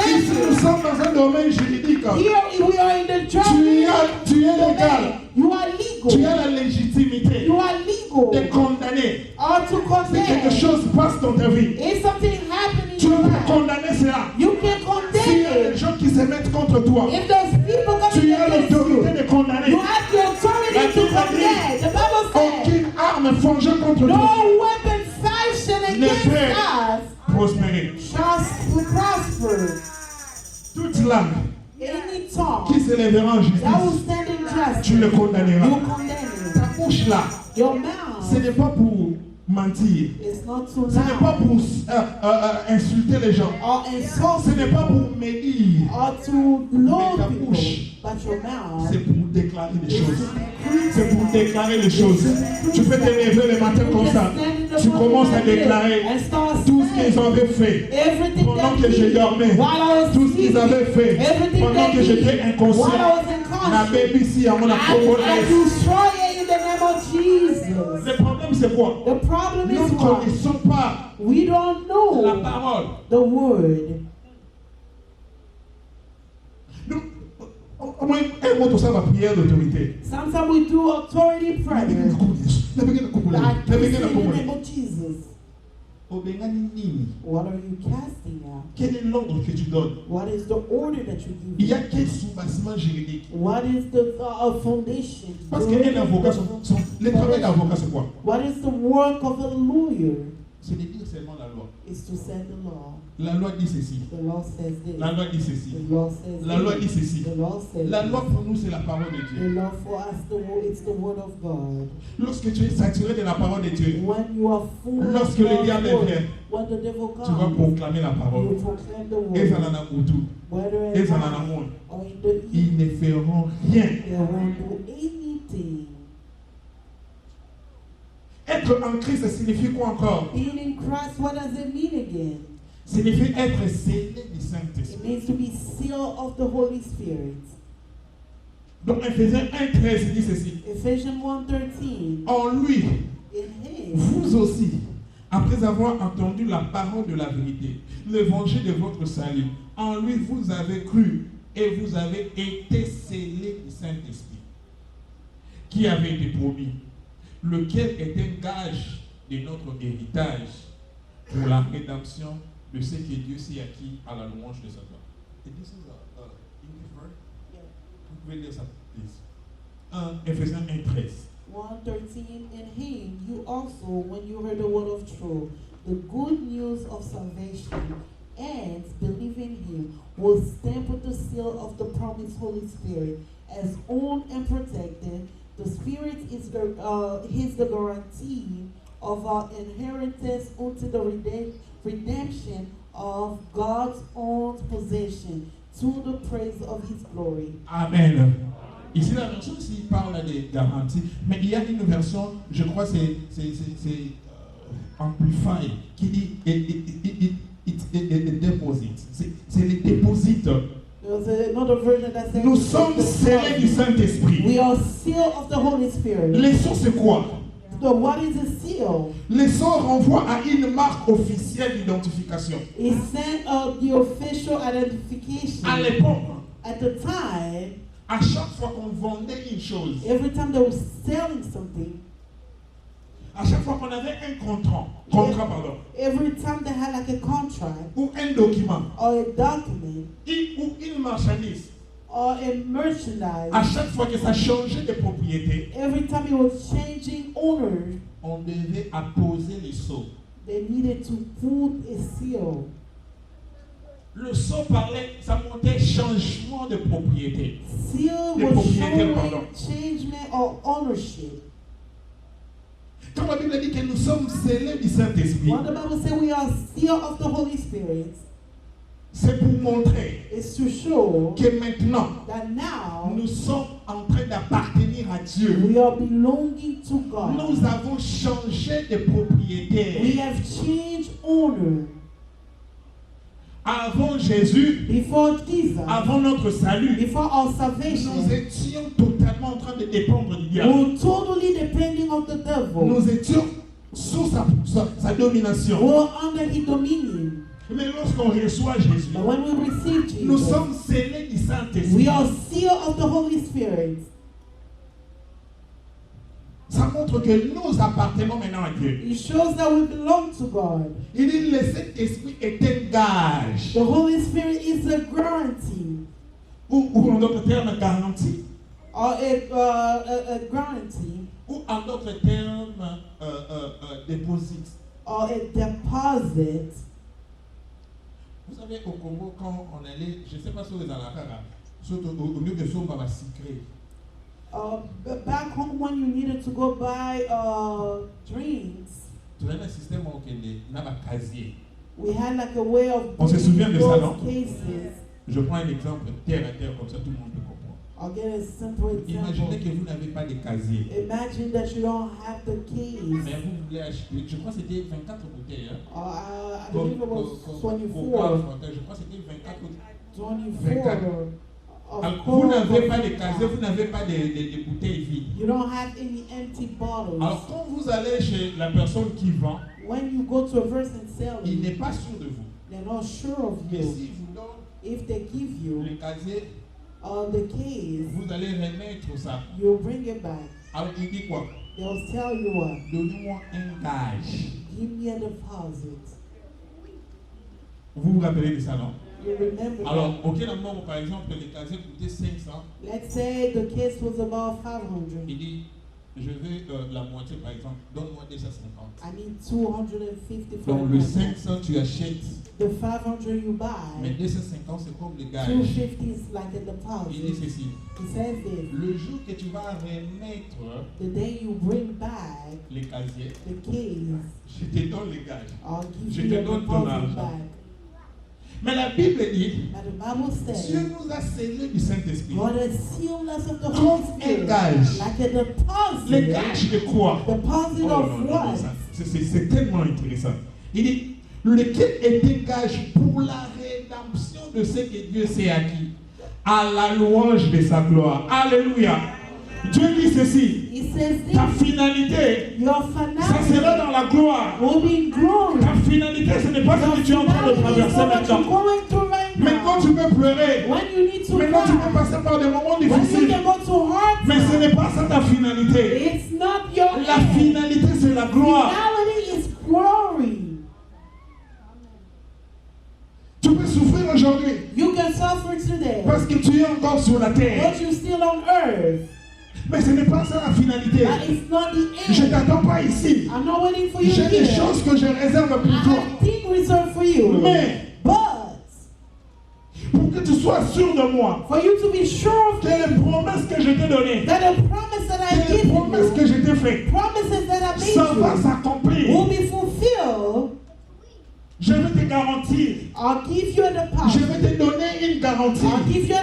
A: Ici, nous
B: condemn it.
A: sommes dans un domaine juridique.
B: Here we are in the
A: Tu
B: judgment.
A: es légal.
B: You are
A: Tu
B: legal.
A: as la légitimité
B: You are legal.
A: de condamner.
B: Or to
A: Si quelque
B: condemn.
A: chose passe dans ta vie,
B: If something happened in
A: tu
B: your
A: peux
B: life,
A: condamner cela.
B: you can
A: S'il y a
B: condemn
A: des
B: it.
A: gens qui se mettent contre toi,
B: If there's people
A: tu
B: coming
A: as
B: against
A: l'autorité
B: you,
A: de condamner.
B: you have the authority to condemn. The Bible says,
A: Aucune arme forgée contre
B: no
A: toi
B: weapon fashioned
A: ne
B: against
A: peut
B: us
A: prospérer.
B: shall prosper.
A: Toute langue
B: Any tongue
A: qui se lèvera en
B: that will
A: justice,
B: stand in
A: tu
B: justice,
A: le condamneras.
B: you condemn
A: Ta bouche là,
B: it. Your
A: ce
B: mouth
A: n'est pas pour mentir.
B: is not too
A: Ce n'est pas
B: loud
A: pour insulter les gens.
B: or insult
A: Ce n'est pas pour médire.
B: or to load
A: ta
B: people,
A: bouche,
B: but your mouth
A: C'est pour déclarer des
B: is
A: choses.
B: to decree.
A: C'est pour déclarer les choses. Tu peux te lever le matin comme ça. Tu commences à déclarer tout ce qu'ils avaient fait
B: Everything
A: pendant
B: that
A: que je
B: he-
A: dormais.
B: while I was
A: Tout ce qu'ils avaient fait
B: everything
A: pendant
B: that
A: que
B: he-
A: j'étais inconscient.
B: while I was
A: La
B: unconscious,
A: baby ici à mon
B: I
A: apôtre.
B: destroy it in the name of Jesus.
A: Le problème c'est quoi?
B: The problem
A: Nous
B: is
A: ne
B: what?
A: connaissons pas
B: We don't
A: la
B: know
A: parole.
B: the word.
A: Nous, au moins, un mot, tout ça va prière d'autorité.
B: Sometimes we do authority prayer.
A: La begin
B: Like in the name of Jesus.
A: Obengani nini?
B: What are you casting out?
A: Quel est l'ordre que tu donnes?
B: What is the order that you
A: Il y
B: give?
A: a quel soubassement juridique?
B: What is the foundation?
A: Parce qu'un avocat, le travail d'avocat, c'est quoi?
B: What is the work of a lawyer?
A: C'est de dire seulement la loi.
B: Is to set the law.
A: La loi dit ceci.
B: The law says this.
A: La loi dit ceci.
B: The law says
A: La loi
B: this.
A: dit ceci.
B: The law says
A: La
B: this.
A: loi pour nous, c'est la parole de
B: The
A: Dieu.
B: law for us, it's the word of God.
A: Lorsque tu es saturé de la parole de Dieu,
B: When you are full
A: lorsque
B: of
A: le diable
B: God's
A: vient,
B: word, when the devil
A: tu vas
B: comes,
A: proclamer la parole.
B: you proclaim the
A: Et ça
B: word.
A: en a pour tout.
B: Whether
A: Et
B: in
A: ça en a
B: light
A: moins.
B: or in the
A: Ils
B: evening,
A: ne feront rien.
B: they won't do anything.
A: Être en Christ, ça signifie quoi encore?
B: Being in Christ, what does it mean again?
A: Signifie être scellé du
B: It
A: Saint-Esprit.
B: means to be sealed of the Holy Spirit.
A: Donc Ephésiens 1:13 dit ceci.
B: Ephesians 1:13.
A: En lui,
B: In Him,
A: vous aussi, après avoir entendu la parole de la vérité, l'évangile de votre salut, en lui vous avez cru et vous avez été scellés du Saint-Esprit, qui avait été promis, lequel est un gage de notre héritage pour la rédemption de ce que Dieu s'est acquis à la louange de sa gloire. Et this is a English word. Vous pouvez lire ça, please. Ephésiens 1:13.
B: 1:13. In Him, you also, when you heard the word of truth, the good news of salvation, and believe in Him, will stamp with the seal of the promised Holy Spirit as owned and protected. The Spirit is the guarantee of our inheritance unto the redemption of God's own possession, to the praise of His glory.
A: Amen. Ici, la version aussi parle des garanties, mais il y a une version, je crois, c'est Amplify, qui dit it deposit. C'est les déposites.
B: There's another version that says,
A: Nous sommes scellés du Saint-Esprit.
B: we are sealed of the Holy Spirit.
A: Les sceaux, c'est quoi?
B: So what is a seal?
A: Les sceaux renvoient à une marque officielle d'identification.
B: It sent the official identification.
A: À l'époque,
B: At the time,
A: à chaque fois qu'on vendait une chose,
B: every time they were selling something,
A: à chaque fois qu'on avait un contrat,
B: every time they had like a contract
A: ou un document,
B: or a document
A: ou une marchandise,
B: or a merchandise,
A: à chaque fois que ça changeait de propriété,
B: every time it was changing owner,
A: on devait apposer les sceaux.
B: they needed to put a seal.
A: Le sceau parlait, ça montait changement de propriété.
B: Seal
A: De
B: was
A: propriétaire, pardon.
B: showing changement or ownership.
A: Quand la Bible dit que nous sommes scellés du Saint-Esprit,
B: When the Bible says we are sealed of the Holy Spirit,
A: c'est pour montrer
B: it's to show
A: que maintenant,
B: that now
A: nous sommes en train d'appartenir à Dieu.
B: we are belonging to God.
A: Nous avons changé de
B: We
A: propriétaire.
B: have changed owner.
A: Avant Jésus,
B: Before Jesus,
A: avant notre salut,
B: before our
A: nous
B: salvation,
A: étions totalement en train de dépendre du
B: we
A: diable.
B: were totally depending on the devil.
A: Nous étions sous sa
B: We
A: domination.
B: were under his dominion.
A: Mais lorsqu'on reçoit Jésus,
B: But when we receive
A: nous
B: Jesus,
A: sommes scellés du
B: we
A: Saint-Esprit.
B: are sealed of the Holy Spirit.
A: Ça montre que nous appartenons maintenant à Dieu.
B: It shows that we belong to God.
A: Il dit le Saint-Esprit est un gage.
B: The Holy Spirit is a guarantee,
A: Ou en d'autres termes, garantie.
B: or a guarantee,
A: Ou en d'autres termes, déposit.
B: or a deposit.
A: Vous savez, au Congo, quand on allait, je ne sais pas si vous êtes dans la cara, surtout au lieu de sombre, on va sucrer.
B: Back home, when you needed to go buy drinks,
A: Tu as un système où on a un casier.
B: we had like a way of
A: On se souvient de ça,
B: those
A: non?
B: cases.
A: Je prends un exemple terre à terre, comme ça tout le monde peut comprendre.
B: I'll get a simple
A: Imaginez
B: example.
A: que vous n'avez pas de casier.
B: Imagine that you don't have the keys.
A: Mais vous voulez acheter, je crois que c'était 24 bouteilles. Hein?
B: I believe it was 24.
A: Je crois que c'était 24 bouteilles.
B: 24. Of
A: Alors, vous n'avez pas de
B: Coke.
A: casier, vous n'avez pas de bouteilles vides.
B: You don't have any empty bottles.
A: Alors quand vous allez chez la personne qui vend,
B: When you go to a person
A: il
B: selling,
A: n'est pas sûr de vous.
B: they're not sure of
A: Mais
B: you.
A: s'il vous donne
B: If they give you
A: le casier,
B: the keys,
A: vous allez remettre ça.
B: you'll bring it back.
A: Alors il dit quoi?
B: They'll tell you what?
A: Donnez-moi un gage.
B: Give me a deposit.
A: Vous vous rappelez de ça, non?
B: You remember
A: Alors,
B: that?
A: auquel moment, par exemple, les casiers coûtaient 500,
B: Let's say the case was about
A: il
B: 500.
A: dit, je veux la moitié, par exemple, donne-moi 250.
B: I need 250 for
A: Donc, le
B: it.
A: 500, tu achètes.
B: The 500 you
A: Mais
B: buy,
A: 250, c'est comme les gages.
B: 250 is like a
A: Il dit
B: deposit.
A: ceci.
B: He says this.
A: Le jour que tu vas remettre
B: The day you bring back
A: les casiers,
B: the keys,
A: je te donne les gages.
B: I'll
A: Je
B: give
A: te
B: you a
A: donne ton
B: deposit
A: argent.
B: back.
A: Mais la Bible dit,
B: But the Bible
A: Dieu
B: says,
A: nous a scellés du Saint-Esprit.
B: God has sealed us of the
A: Comme
B: Holy
A: un
B: Spirit.
A: gage.
B: Like a deposit.
A: Les gages de quoi?
B: Deposit
A: Oh, non,
B: of
A: non, non,
B: what?
A: ça, c'est tellement intéressant. Il dit, lequel était gage pour la rédemption de ce que Dieu s'est acquis, à la louange de sa gloire. Alléluia. Dieu dit ceci,
B: He says
A: ta
B: this,
A: finalité,
B: your
A: ça sera
B: finality
A: dans la gloire.
B: will be in glory.
A: Ta finalité, ce n'est pas ce que tu es en train de
B: Finality is
A: traverser
B: not what you're
A: maintenant.
B: going through right
A: Maintenant,
B: now.
A: tu peux pleurer.
B: When you need to
A: Maintenant, tu peux
B: cry,
A: passer par des moments
B: when you
A: difficiles.
B: can go to hard
A: Mais ce
B: times,
A: n'est pas ça ta finalité.
B: it's not your
A: La
B: end.
A: finalité, c'est la gloire.
B: Finality is glory.
A: Tu peux souffrir aujourd'hui
B: You can suffer today,
A: parce que tu es encore sur la terre.
B: but you're still on earth.
A: Mais ce n'est pas ça la finalité.
B: But it's not the
A: Je ne
B: end.
A: t'attends pas ici.
B: I'm not waiting for you
A: J'ai des
B: here.
A: choses que je réserve pour
B: I
A: toi.
B: have things reserved for you.
A: Mais
B: But
A: pour que tu sois sûr de moi,
B: for you to be sure of
A: que les promesses que je t'ai données,
B: that the promise that I
A: que les
B: give
A: promesses que
B: you,
A: je t'ai faites,
B: promises that I made
A: ça va
B: you,
A: s'accomplir.
B: will be fulfilled,
A: Je vais te garantir.
B: I'll give you a
A: Je
B: deposit.
A: vais te donner une garantie.
B: I'll give you a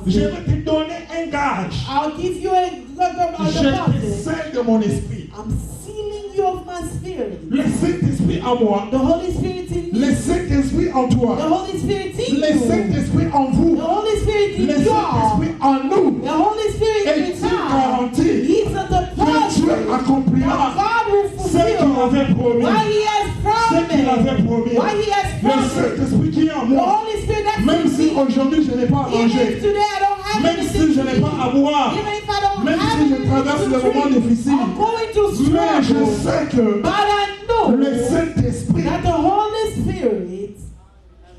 A: Je
B: deposit.
A: vais te donner un gage.
B: I'll give you a
A: Je te
B: deposit.
A: scelle de mon esprit.
B: I'm sealing you of my spirit.
A: Le Saint-Esprit en moi.
B: The Holy Spirit in
A: Le
B: me.
A: Saint-Esprit en
B: The
A: toi.
B: Holy Spirit in
A: Le
B: you.
A: Saint-Esprit en vous.
B: The Holy Spirit
A: Le
B: in you.
A: Saint-Esprit en nous.
B: The Holy Spirit
A: Et
B: in
A: tu
B: us.
A: garantis
B: He's a
A: que
B: deposit.
A: Dieu accomplira
B: That God will
A: ce qu'il
B: fulfill
A: avait promis.
B: what He has
A: Ce qu'il avait
B: promised.
A: promis.
B: What He has
A: Le
B: promised.
A: Saint-Esprit qui est en
B: The
A: moi.
B: Holy Spirit that's
A: Même
B: in
A: si
B: me.
A: aujourd'hui je n'ai pas à
B: Even if
A: manger.
B: today I don't have
A: Même
B: anything
A: si je
B: to
A: n'ai pas à
B: eat.
A: boire.
B: Even if I don't
A: Même
B: have
A: si je
B: anything
A: traverse
B: to
A: des moments
B: drink,
A: difficiles.
B: I'm going to
A: Mais je
B: struggle.
A: sais que
B: But I know
A: le Saint-Esprit,
B: that the Holy Spirit,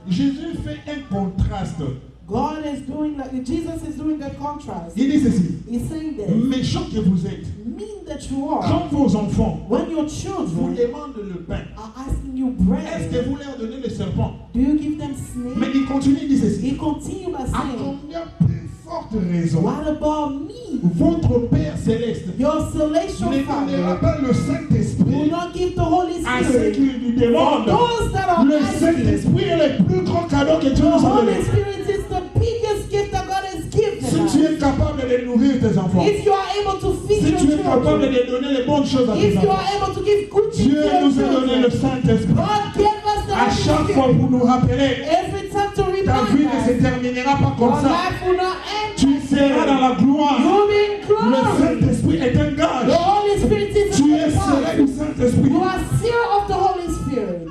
A: Jésus fait un contraste.
B: God is doing like Jesus is doing the contrast.
A: Il dit ceci.
B: He's saying this.
A: Méchant que vous êtes,
B: Mean that you are.
A: quand vos enfants
B: When your
A: vous
B: children
A: demandent le pain,
B: are asking you
A: est-ce que
B: bread,
A: vous leur donnez le serpent?
B: do you give them
A: Mais
B: snake?
A: il continue, il dit ceci.
B: He continue by
A: À
B: saying,
A: combien plus forte raison
B: what about me?
A: votre Père Céleste
B: Your celestial
A: ne donnera
B: Father
A: pas le
B: will
A: Saint-Esprit
B: not give the Holy
A: à ceux
B: Spirit.
A: qui lui
B: For
A: demandent?
B: those that are
A: Le
B: asking,
A: Saint-Esprit est le plus grand cadeau que Dieu
B: the
A: nous a
B: Holy
A: donné.
B: Spirit is the biggest gift that God has given
A: Si tu
B: us.
A: es capable de nourrir tes enfants,
B: If you are able to feed
A: si
B: your
A: tu es capable
B: children,
A: de donner les bonnes choses à tes
B: if you
A: enfants,
B: are able to give good things
A: Dieu
B: to your
A: nous a donné le
B: children,
A: Saint-Esprit.
B: God gave us the
A: À
B: Holy
A: chaque fois
B: Spirit.
A: pour nous rappeler,
B: Every time to
A: ta vie
B: remind
A: ne se
B: us,
A: terminera pas
B: your
A: comme ça.
B: life will not end.
A: Tu seras dans la gloire.
B: You'll be in
A: Le
B: glory.
A: Saint-Esprit est un
B: The
A: gage.
B: Holy Spirit is
A: Tu
B: a
A: es scellé
B: deposit.
A: du Saint-Esprit.
B: You are sealed of the Holy Spirit.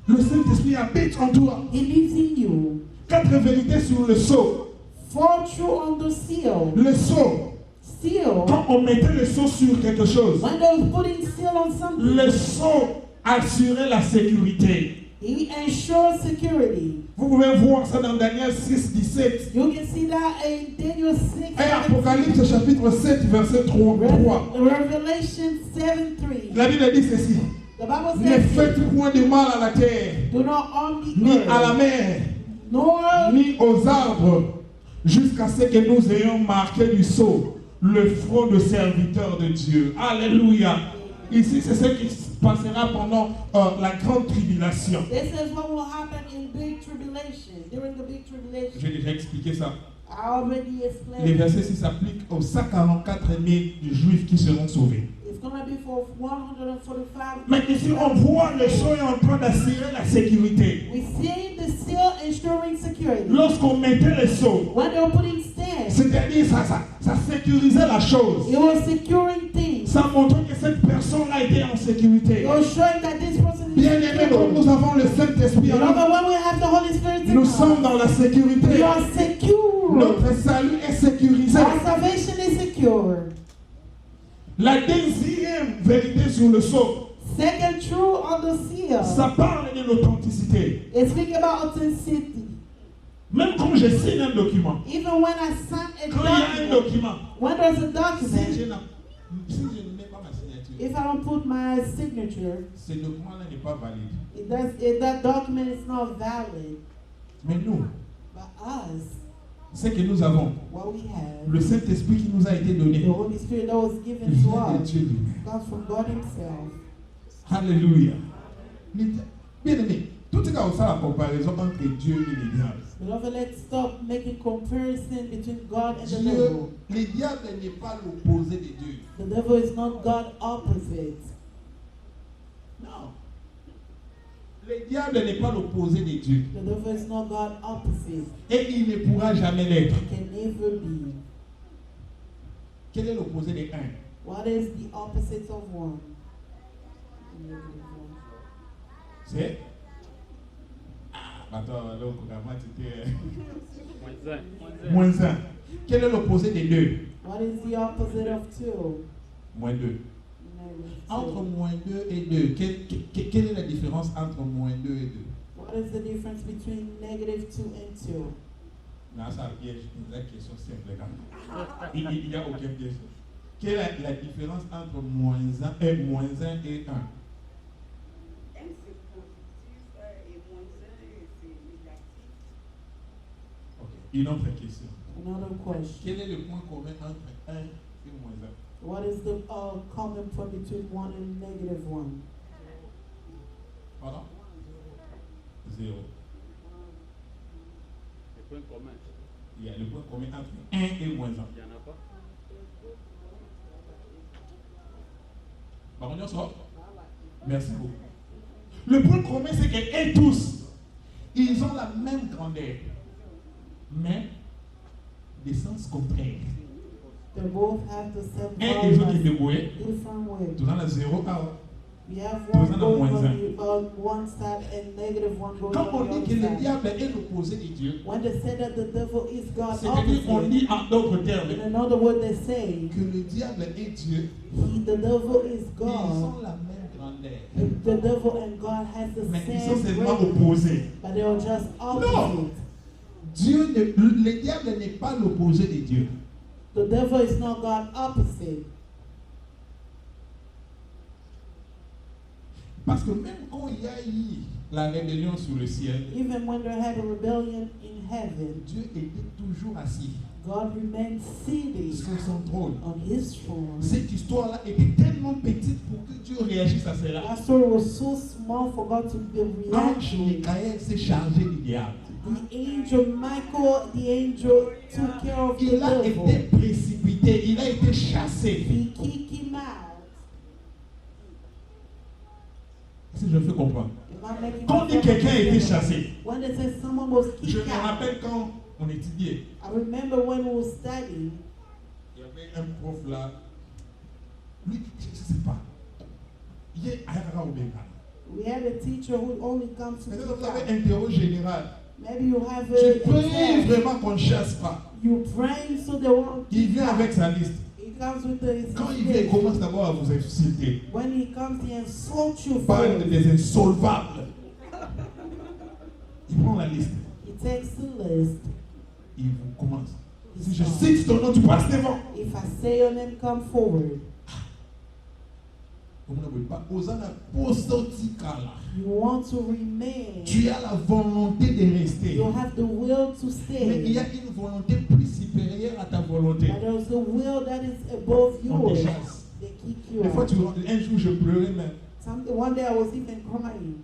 A: Le Saint-Esprit habite en toi.
B: He lives in you.
A: 4 vérités sur le sceau.
B: Fall through on the seal.
A: Le sceau.
B: Seal.
A: Quand on mettait le sceau sur quelque chose,
B: When they was putting seal on something,
A: le sceau assurait la sécurité.
B: he ensures security.
A: Vous pouvez voir ça dans Daniel 6, 17.
B: You can see that in Daniel 6,
A: Et Apocalypse chapitre 7, verset 3.
B: Revelation 7:3.
A: La Bible dit ceci.
B: The Bible
A: Ne
B: says,
A: faites point de mal à la terre,
B: do not harm the
A: ni à la
B: earth,
A: mer,
B: nor
A: ni aux arbres, jusqu'à ce que nous ayons marqué du sceau le front de serviteur de Dieu. Alléluia. Ici, c'est ce qui se passera pendant la grande tribulation.
B: This is what will happen in big tribulation, during the big tribulation.
A: J'ai déjà expliqué ça.
B: I already
A: Les
B: explained.
A: versets 6 s'appliquent aux 144 000 juifs qui seront sauvés.
B: It's going to be for 145.
A: Mais ici, on voit le sceau est en train d'assurer la sécurité.
B: We see the seal ensuring security.
A: Lorsqu'on mettait le sceau,
B: When they were putting stands,
A: c'est-à-dire ça sécurisait la chose.
B: it was securing things.
A: Ça montrait que cette personne-là était en sécurité.
B: It was showing that this person is
A: Bien aimé, comme nous avons le Saint-Esprit
B: You
A: en
B: know
A: nous,
B: that when we have the Holy Spirit in
A: nous
B: us,
A: sommes dans la sécurité.
B: we are secure.
A: Notre salut est sécurisé.
B: Our salvation is secure.
A: La deuxième vérité sur le sceau,
B: Second truth on the seal.
A: Ça parle de l'authenticité.
B: It speaks about authenticity.
A: Même quand je signe un document,
B: Even when I sign a
A: quand il y a un document,
B: when there's a
A: si
B: document,
A: je ne mets pas ma signature,
B: if I don't put my signature,
A: ce document-là n'est pas valide.
B: that document is not valid.
A: Mais nous,
B: But us,
A: ce que nous avons,
B: what we have,
A: le Saint-Esprit qui nous a été donné,
B: the Holy Spirit that was given
A: il
B: to
A: vient de
B: us,
A: Dieu lui-même.
B: comes from God Himself.
A: Alléluia. Bien aimé, tout ce qui a aussi la comparaison entre Dieu et le diable.
B: Beloved, let's stop making comparison between God and the
A: Dieu,
B: devil.
A: le diable n'est pas l'opposé de Dieu.
B: The devil is not God opposite.
A: Non. Le diable n'est pas l'opposé de Dieu.
B: The devil is not God opposite.
A: Et il ne pourra jamais l'être.
B: It can never be.
A: Quel est l'opposé de un?
B: What is the opposite of one?
A: C'est? Attends, alors, comment tu t'es. Moins un. Quel est l'opposé de deux?
B: What is the opposite of two?
A: Moins deux.
B: Negative
A: Entre
B: two.
A: moins 2 et 2, quelle est la différence entre moins 2 et 2?
B: What is the difference between negative 2 and 2?
A: Là, ça piège. La question simple. Il n'y a aucune question. Quelle est la différence entre moins 1 et 1? Okay. Une autre question.
B: Another question.
A: Quel est le point commun entre 1 et moins 1?
B: What is the common point between 1 and negative 1?
A: Pardon? 0.
C: Le point commun.
A: Il y a le point commun entre 1 et moins 1.
C: Il n'y en a pas.
A: Par contre, ça? Merci beaucoup. Le point commun, c'est qu'eux tous, ils ont la même grandeur, mais des sens contraires.
B: They both have the same
A: Un des autres
B: value,
A: est débrouillé,
B: different way.
A: tout dans la 0 à
B: We have
A: Deux
B: one
A: en
B: going
A: moins
B: on
A: un.
B: one side and negative one going
A: Quand
B: on
A: on
B: the
A: dit
B: other
A: que le
B: side.
A: diable est l'opposé de Dieu,
B: When they say that the devil is God
A: c'est-à-dire qu'on
B: opposite,
A: dit en d'autres termes
B: in another word they say,
A: que le diable et Dieu,
B: the devil is
A: ils
B: God.
A: ont la même grandeur,
B: The devil and God has the
A: mais ils sont
B: same
A: seulement
B: greatness,
A: opposés.
B: but they are just
A: Non.
B: opposite.
A: Le diable n'est pas l'opposé de Dieu.
B: The devil is not God opposite.
A: Parce que même quand il y a eu la rébellion sur le ciel,
B: Even when they had a rebellion in heaven,
A: Dieu était toujours assis
B: God remained seated
A: sur son trône.
B: on his throne.
A: Cette histoire-là était tellement petite pour que Dieu réagisse à cela.
B: That story was so small for God to be
A: L'ange
B: reacting.
A: Michael s'est chargé du diable.
B: The angel Michael, the angel took care of the
A: Il a été
B: devil.
A: précipité, il a été chassé.
B: He kicked him out.
A: Si je fais comprendre.
B: Am I making
A: Quand on dit
B: myself
A: quelqu'un a été
B: understand?
A: chassé,
B: When they say someone was
A: je
B: kicked
A: me
B: out,
A: rappelle quand on étudiait,
B: I remember when we were studying,
A: il y avait un prof là, lui, je ne sais pas, il est à Yara Obeka.
B: we had a teacher who only comes to
A: Peut-être que vous
B: kick
A: avez
B: out.
A: interro général.
B: Maybe you have
A: Je prie
B: a
A: vraiment qu'on ne chasse pas.
B: you praying so they won't
A: Il
B: kick
A: vient
B: out.
A: avec sa liste.
B: He comes with the
A: Quand il vient, il commence d'abord à vous insulter.
B: when he comes, he insults you
A: Il parle
B: first.
A: des insolvables. Il prend la liste.
B: He takes the list.
A: Il vous commence.
B: He
A: Si je
B: starts.
A: cite ton nom, tu passes devant.
B: If I say your name, come forward.
A: Comment on ne peut pas oser la posotikala.
B: You want to remain.
A: Tu as la volonté de rester.
B: You have the will to
A: Mais il y
B: stay.
A: a une volonté plus supérieure à ta volonté.
B: But there's a will that is above
A: On te
B: yours.
A: chasse.
B: They kick you
A: Des fois,
B: out.
A: un jour, je pleurais même.
B: One day I was even crying.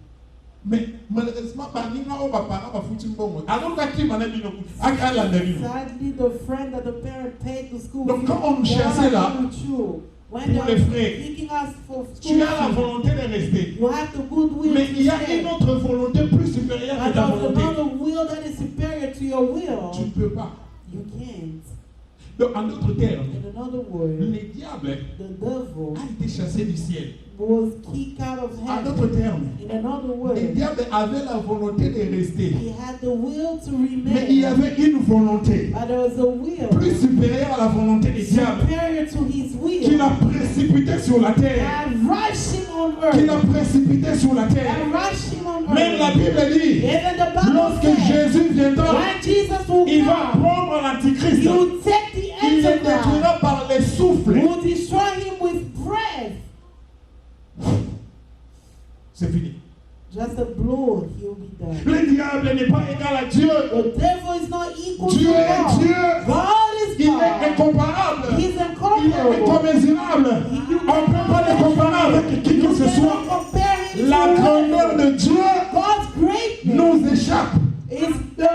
A: Mais malheureusement, baninga o bapara bafuti mbongo. Alors kaki manabi no akala ndani.
B: Sadly, the friend that the parent paid the school
A: Donc
B: fee,
A: quand on nous
B: they
A: chassait
B: are
A: là,
B: with you. When
A: pour
B: they
A: les
B: are
A: frais,
B: kicking us for
A: tu
B: school
A: as la
B: fee,
A: volonté de rester.
B: you have the goodwill
A: Mais
B: to
A: il y a
B: stay.
A: une autre volonté plus supérieure que
B: But
A: ta
B: there's
A: volonté.
B: another will that is superior to your will.
A: Tu ne peux pas.
B: You can't.
A: Donc en d'autres termes,
B: In another word,
A: le diable
B: the devil
A: a été chassé du ciel.
B: was kicked out of
A: En d'autres
B: heaven.
A: termes,
B: In another
A: le
B: word,
A: diable avait la volonté de rester.
B: he had the will to
A: Mais il y
B: remain.
A: avait une volonté
B: But there was a will
A: plus supérieure à la volonté du diable
B: superior to his
A: qui l'a
B: will
A: précipité sur la terre.
B: that rushed him on
A: Qui l'a
B: earth.
A: précipité sur la terre.
B: That rushed him on
A: Même la
B: earth.
A: Bible dit,
B: Even the Bible
A: lorsque
B: says,
A: Jésus viendra,
B: when Jesus will
A: il va
B: come,
A: prendre l'antichrist.
B: he will take the
A: Il le
B: Antichrist,
A: détruira par les souffles.
B: will destroy him with breath.
A: C'est fini.
B: Just a blow, he will be done.
A: Le diable n'est pas égal à Dieu.
B: The devil is not equal
A: Dieu
B: to
A: est
B: God.
A: Dieu.
B: God is
A: Il est
B: God.
A: incomparable.
B: He's
A: Il est
B: incomparable.
A: incommensurable. On ne peut pas le comparer avec qui que
B: You
A: ce soit.
B: cannot compare him
A: La
B: to
A: grandeur
B: God.
A: de Dieu
B: God's greatness
A: nous échappe.
B: is the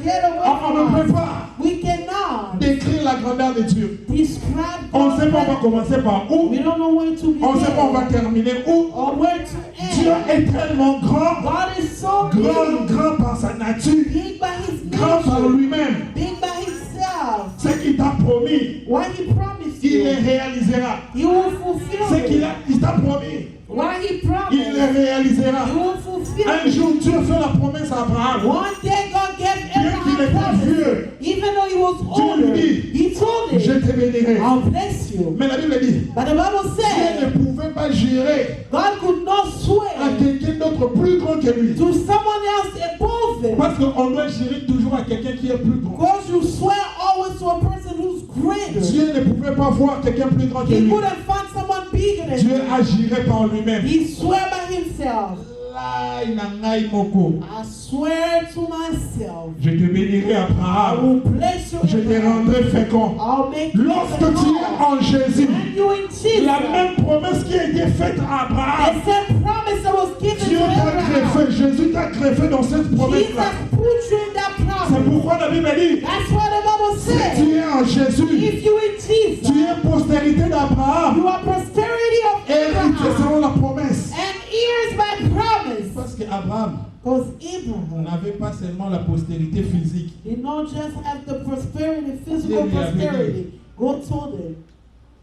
B: get away
A: On ne
B: from
A: peut
B: us.
A: pas
B: We cannot
A: décrire la grandeur de Dieu.
B: describe
A: On ne sait pas on va
B: God.
A: commencer par où.
B: We don't know where to
A: On ne sait pas on va
B: begin
A: terminer où.
B: or where to
A: Dieu
B: end.
A: est tellement grand,
B: God is so
A: grand,
B: big,
A: grand par sa nature,
B: big by his
A: grand par
B: nature,
A: lui-même.
B: big by himself.
A: Ce qu'il t'a promis,
B: What he promised
A: il
B: you,
A: le réalisera.
B: he will fulfill
A: Ce qu'il
B: it.
A: il t'a promis,
B: What he
A: il
B: promised,
A: le réalisera.
B: he will fulfill
A: Un
B: it.
A: jour, Dieu fait la promesse à Abraham.
B: One day God gave
A: Bien qu'il était
B: Abraham
A: vieux,
B: promise, even though he was
A: Dieu lui
B: older,
A: dit,
B: he told
A: Je
B: him,
A: te bénirai.
B: I'll bless you.
A: Mais la Bible dit,
B: But the Bible
A: Dieu ne
B: said,
A: pouvait pas jurer
B: God could not
A: à
B: swear
A: quelqu'un d'autre plus grand que lui.
B: to someone else above him.
A: Parce qu'on doit jurer toujours à quelqu'un qui est plus grand.
B: Because you swear always to a person who's greater.
A: Dieu ne pouvait pas voir quelqu'un plus grand que
B: He
A: lui.
B: couldn't find someone bigger than
A: Dieu
B: him.
A: agirait par lui-même.
B: He swear by himself.
A: Là, il n'a ngai moko.
B: I swear to myself,
A: Je te bénirai,
B: I
A: Abraham.
B: will bless you.
A: Je te rendrai fécond.
B: I'll make you
A: Lorsque tu es
B: strong.
A: en Jésus,
B: When you in Jesus,
A: la même promesse qui a été faite à Abraham,
B: the same promise that was given
A: Dieu
B: to
A: t'a
B: Abraham,
A: greffé, Jésus t'a greffé dans cette promesse-là.
B: Jesus put you in that
A: C'est
B: promise.
A: pourquoi la Bible dit,
B: That's what the Bible
A: si tu
B: says.
A: es en Jésus,
B: If you in Jesus,
A: tu es postérité d'Abraham,
B: you are posterity of
A: hérité
B: Abraham
A: selon la promesse.
B: and heirs by promise.
A: Parce qu'Abraham
B: Because Abraham
A: n'avait pas seulement la postérité physique.
B: did not just have the prosperity, physical prosperity. God told him,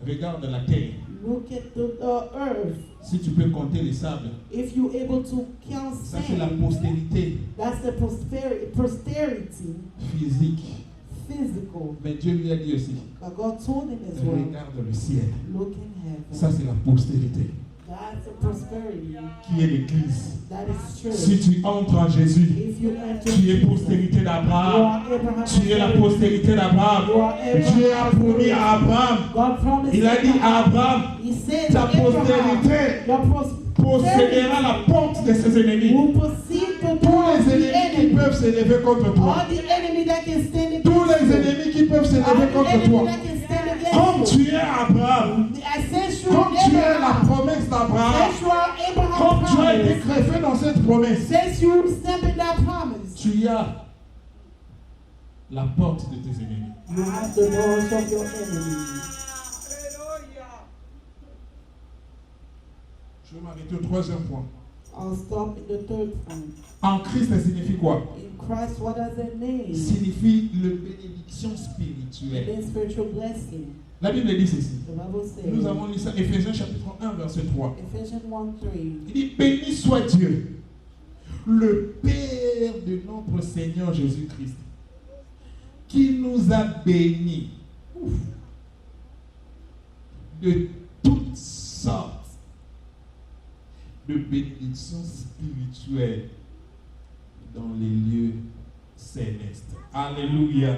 A: Regarde la terre.
B: look at the earth.
A: Si tu peux compter les sables,
B: If you're able to count
A: ça c'est la
B: sand,
A: postérité
B: that's the posterity,
A: physique.
B: physical.
A: Mais Dieu lui a dit aussi,
B: But God told him as well,
A: regarde le ciel.
B: look in heaven.
A: Ça c'est la postérité
B: That's the prosperity.
A: qui est l'église.
B: That is true.
A: Si tu entres en Jésus,
B: If you enter
A: tu es
B: Jesus,
A: postérité
B: you
A: d'Abraham.
B: are Abraham.
A: Tu es la postérité d'Abraham.
B: You are
A: Dieu a promis à Abraham.
B: God promised
A: Il a dit à Abraham,
B: He said
A: ta
B: to Abraham,
A: postérité
B: your
A: possédera la porte de ses ennemis.
B: will proceed to
A: Tous
B: do
A: les
B: the
A: ennemis qui
B: enemy.
A: peuvent s'élever contre toi.
B: All the enemy that can stand against
A: Tous les
B: you.
A: ennemis qui peuvent
B: All
A: s'élever
B: the
A: contre
B: enemy
A: toi.
B: that can stand
A: Comme
B: against you.
A: tu es Abraham,
B: I sense you
A: comme tu es la
B: Abraham.
A: promesse d'Abraham,
B: Since you are Abraham
A: comme tu as été
B: promise.
A: greffé dans cette promesse,
B: Since you step in that promise.
A: tu as la porte de tes ennemis.
B: You have the doors of your enemies.
A: Je vais m'arrêter au troisième point.
B: I'll stop in the third point.
A: En Christ, ça signifie quoi?
B: In Christ, what does it mean?
A: Signifie le bénédiction
B: It
A: spirituelle.
B: means spiritual blessing.
A: La Bible dit ceci.
B: The Bible
A: Nous
B: says,
A: avons lu ça, Éphésiens chapitre 1, verset 3.
B: Ephesians 1:3.
A: Il dit, béni soit Dieu, le Père de notre Seigneur Jésus-Christ, qui nous a bénis de toutes sortes de bénédictions spirituelles dans les lieux célestes. Alléluia.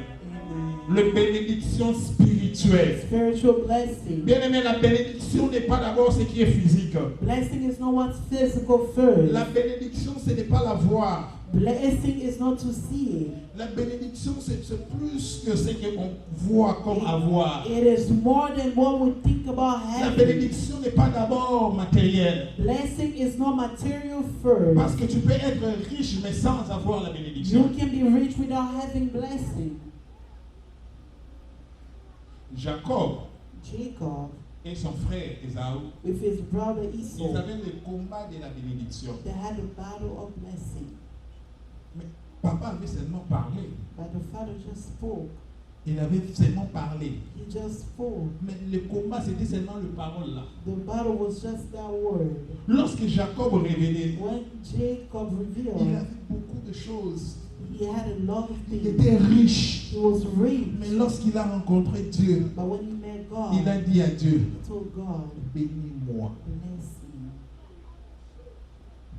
A: Le bénédiction spirituelle.
B: Spiritual blessing.
A: Bien aimé, la bénédiction n'est pas d'abord ce qui est physique.
B: Blessing is not what's physical first.
A: La bénédiction, ce n'est pas la voir.
B: Blessing is not to see it.
A: La bénédiction, c'est plus que ce qu'on voit comme avoir.
B: It is more than what we think about
A: La
B: having.
A: bénédiction n'est pas d'abord matérielle.
B: Blessing is not material first.
A: Parce que tu peux être riche mais sans avoir la bénédiction.
B: You can be rich without having blessing.
A: Jacob
B: Jacob,
A: et son frère Ésaü,
B: with his brother
A: ils
B: Esau,
A: avaient le combat de la bénédiction.
B: they had a battle of blessing.
A: Mais papa avait seulement parlé.
B: But the father just spoke.
A: Il avait seulement parlé.
B: He just spoke.
A: Mais le combat, c'était seulement le parole là.
B: The battle was just that word.
A: Lorsque Jacob révélait,
B: When Jacob
A: il
B: revealed,
A: avait beaucoup de choses.
B: he had a lot of
A: Il
B: things.
A: était riche.
B: He was rich.
A: Mais lorsqu'il a rencontré Dieu,
B: But when he met met God,
A: il a dit à Dieu,
B: he told God,
A: bénis-moi.
B: bless me.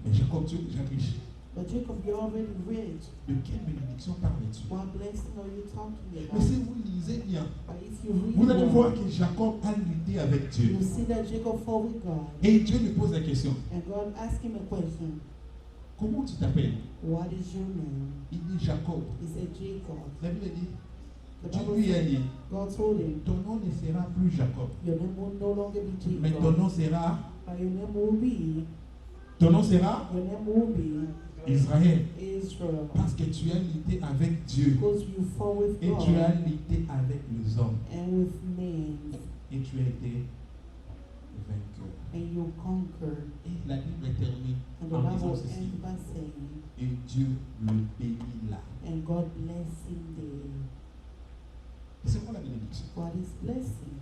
A: Mais Jacob, tu es déjà riche.
B: But Jacob, you're already rich.
A: De quelle bénédiction parles-tu?
B: What blessing are you talking
A: Mais
B: about?
A: si vous lisez bien,
B: But if you read
A: vous allez
B: well,
A: voir que Jacob a lutté avec Dieu.
B: you see that Jacob fought with God.
A: Et Dieu lui pose la question,
B: And God asked him a question.
A: comment tu t'appelles?
B: What is your name?
A: Il dit Jacob.
B: He said Jacob.
A: La Bible dit,
B: The
A: Dieu
B: Bible
A: lui a
B: said,
A: dit,
B: God told him,
A: ton nom ne sera plus Jacob,
B: your name will no longer be
A: mais ton
B: Jacob.
A: nom sera,
B: But your name will be,
A: Israël.
B: Israel.
A: Parce que tu as lutté avec Dieu.
B: Because you fought with
A: Et tu as
B: God
A: lutté avec les hommes.
B: and with men.
A: Et tu as été vainqueur.
B: And you conquered.
A: Et la Bible termine
B: And the
A: en disant
B: Bible
A: ceci.
B: ends by saying,
A: Et Dieu le bénit là.
B: and God bless him there.
A: C'est quoi la bénédiction?
B: What is blessing?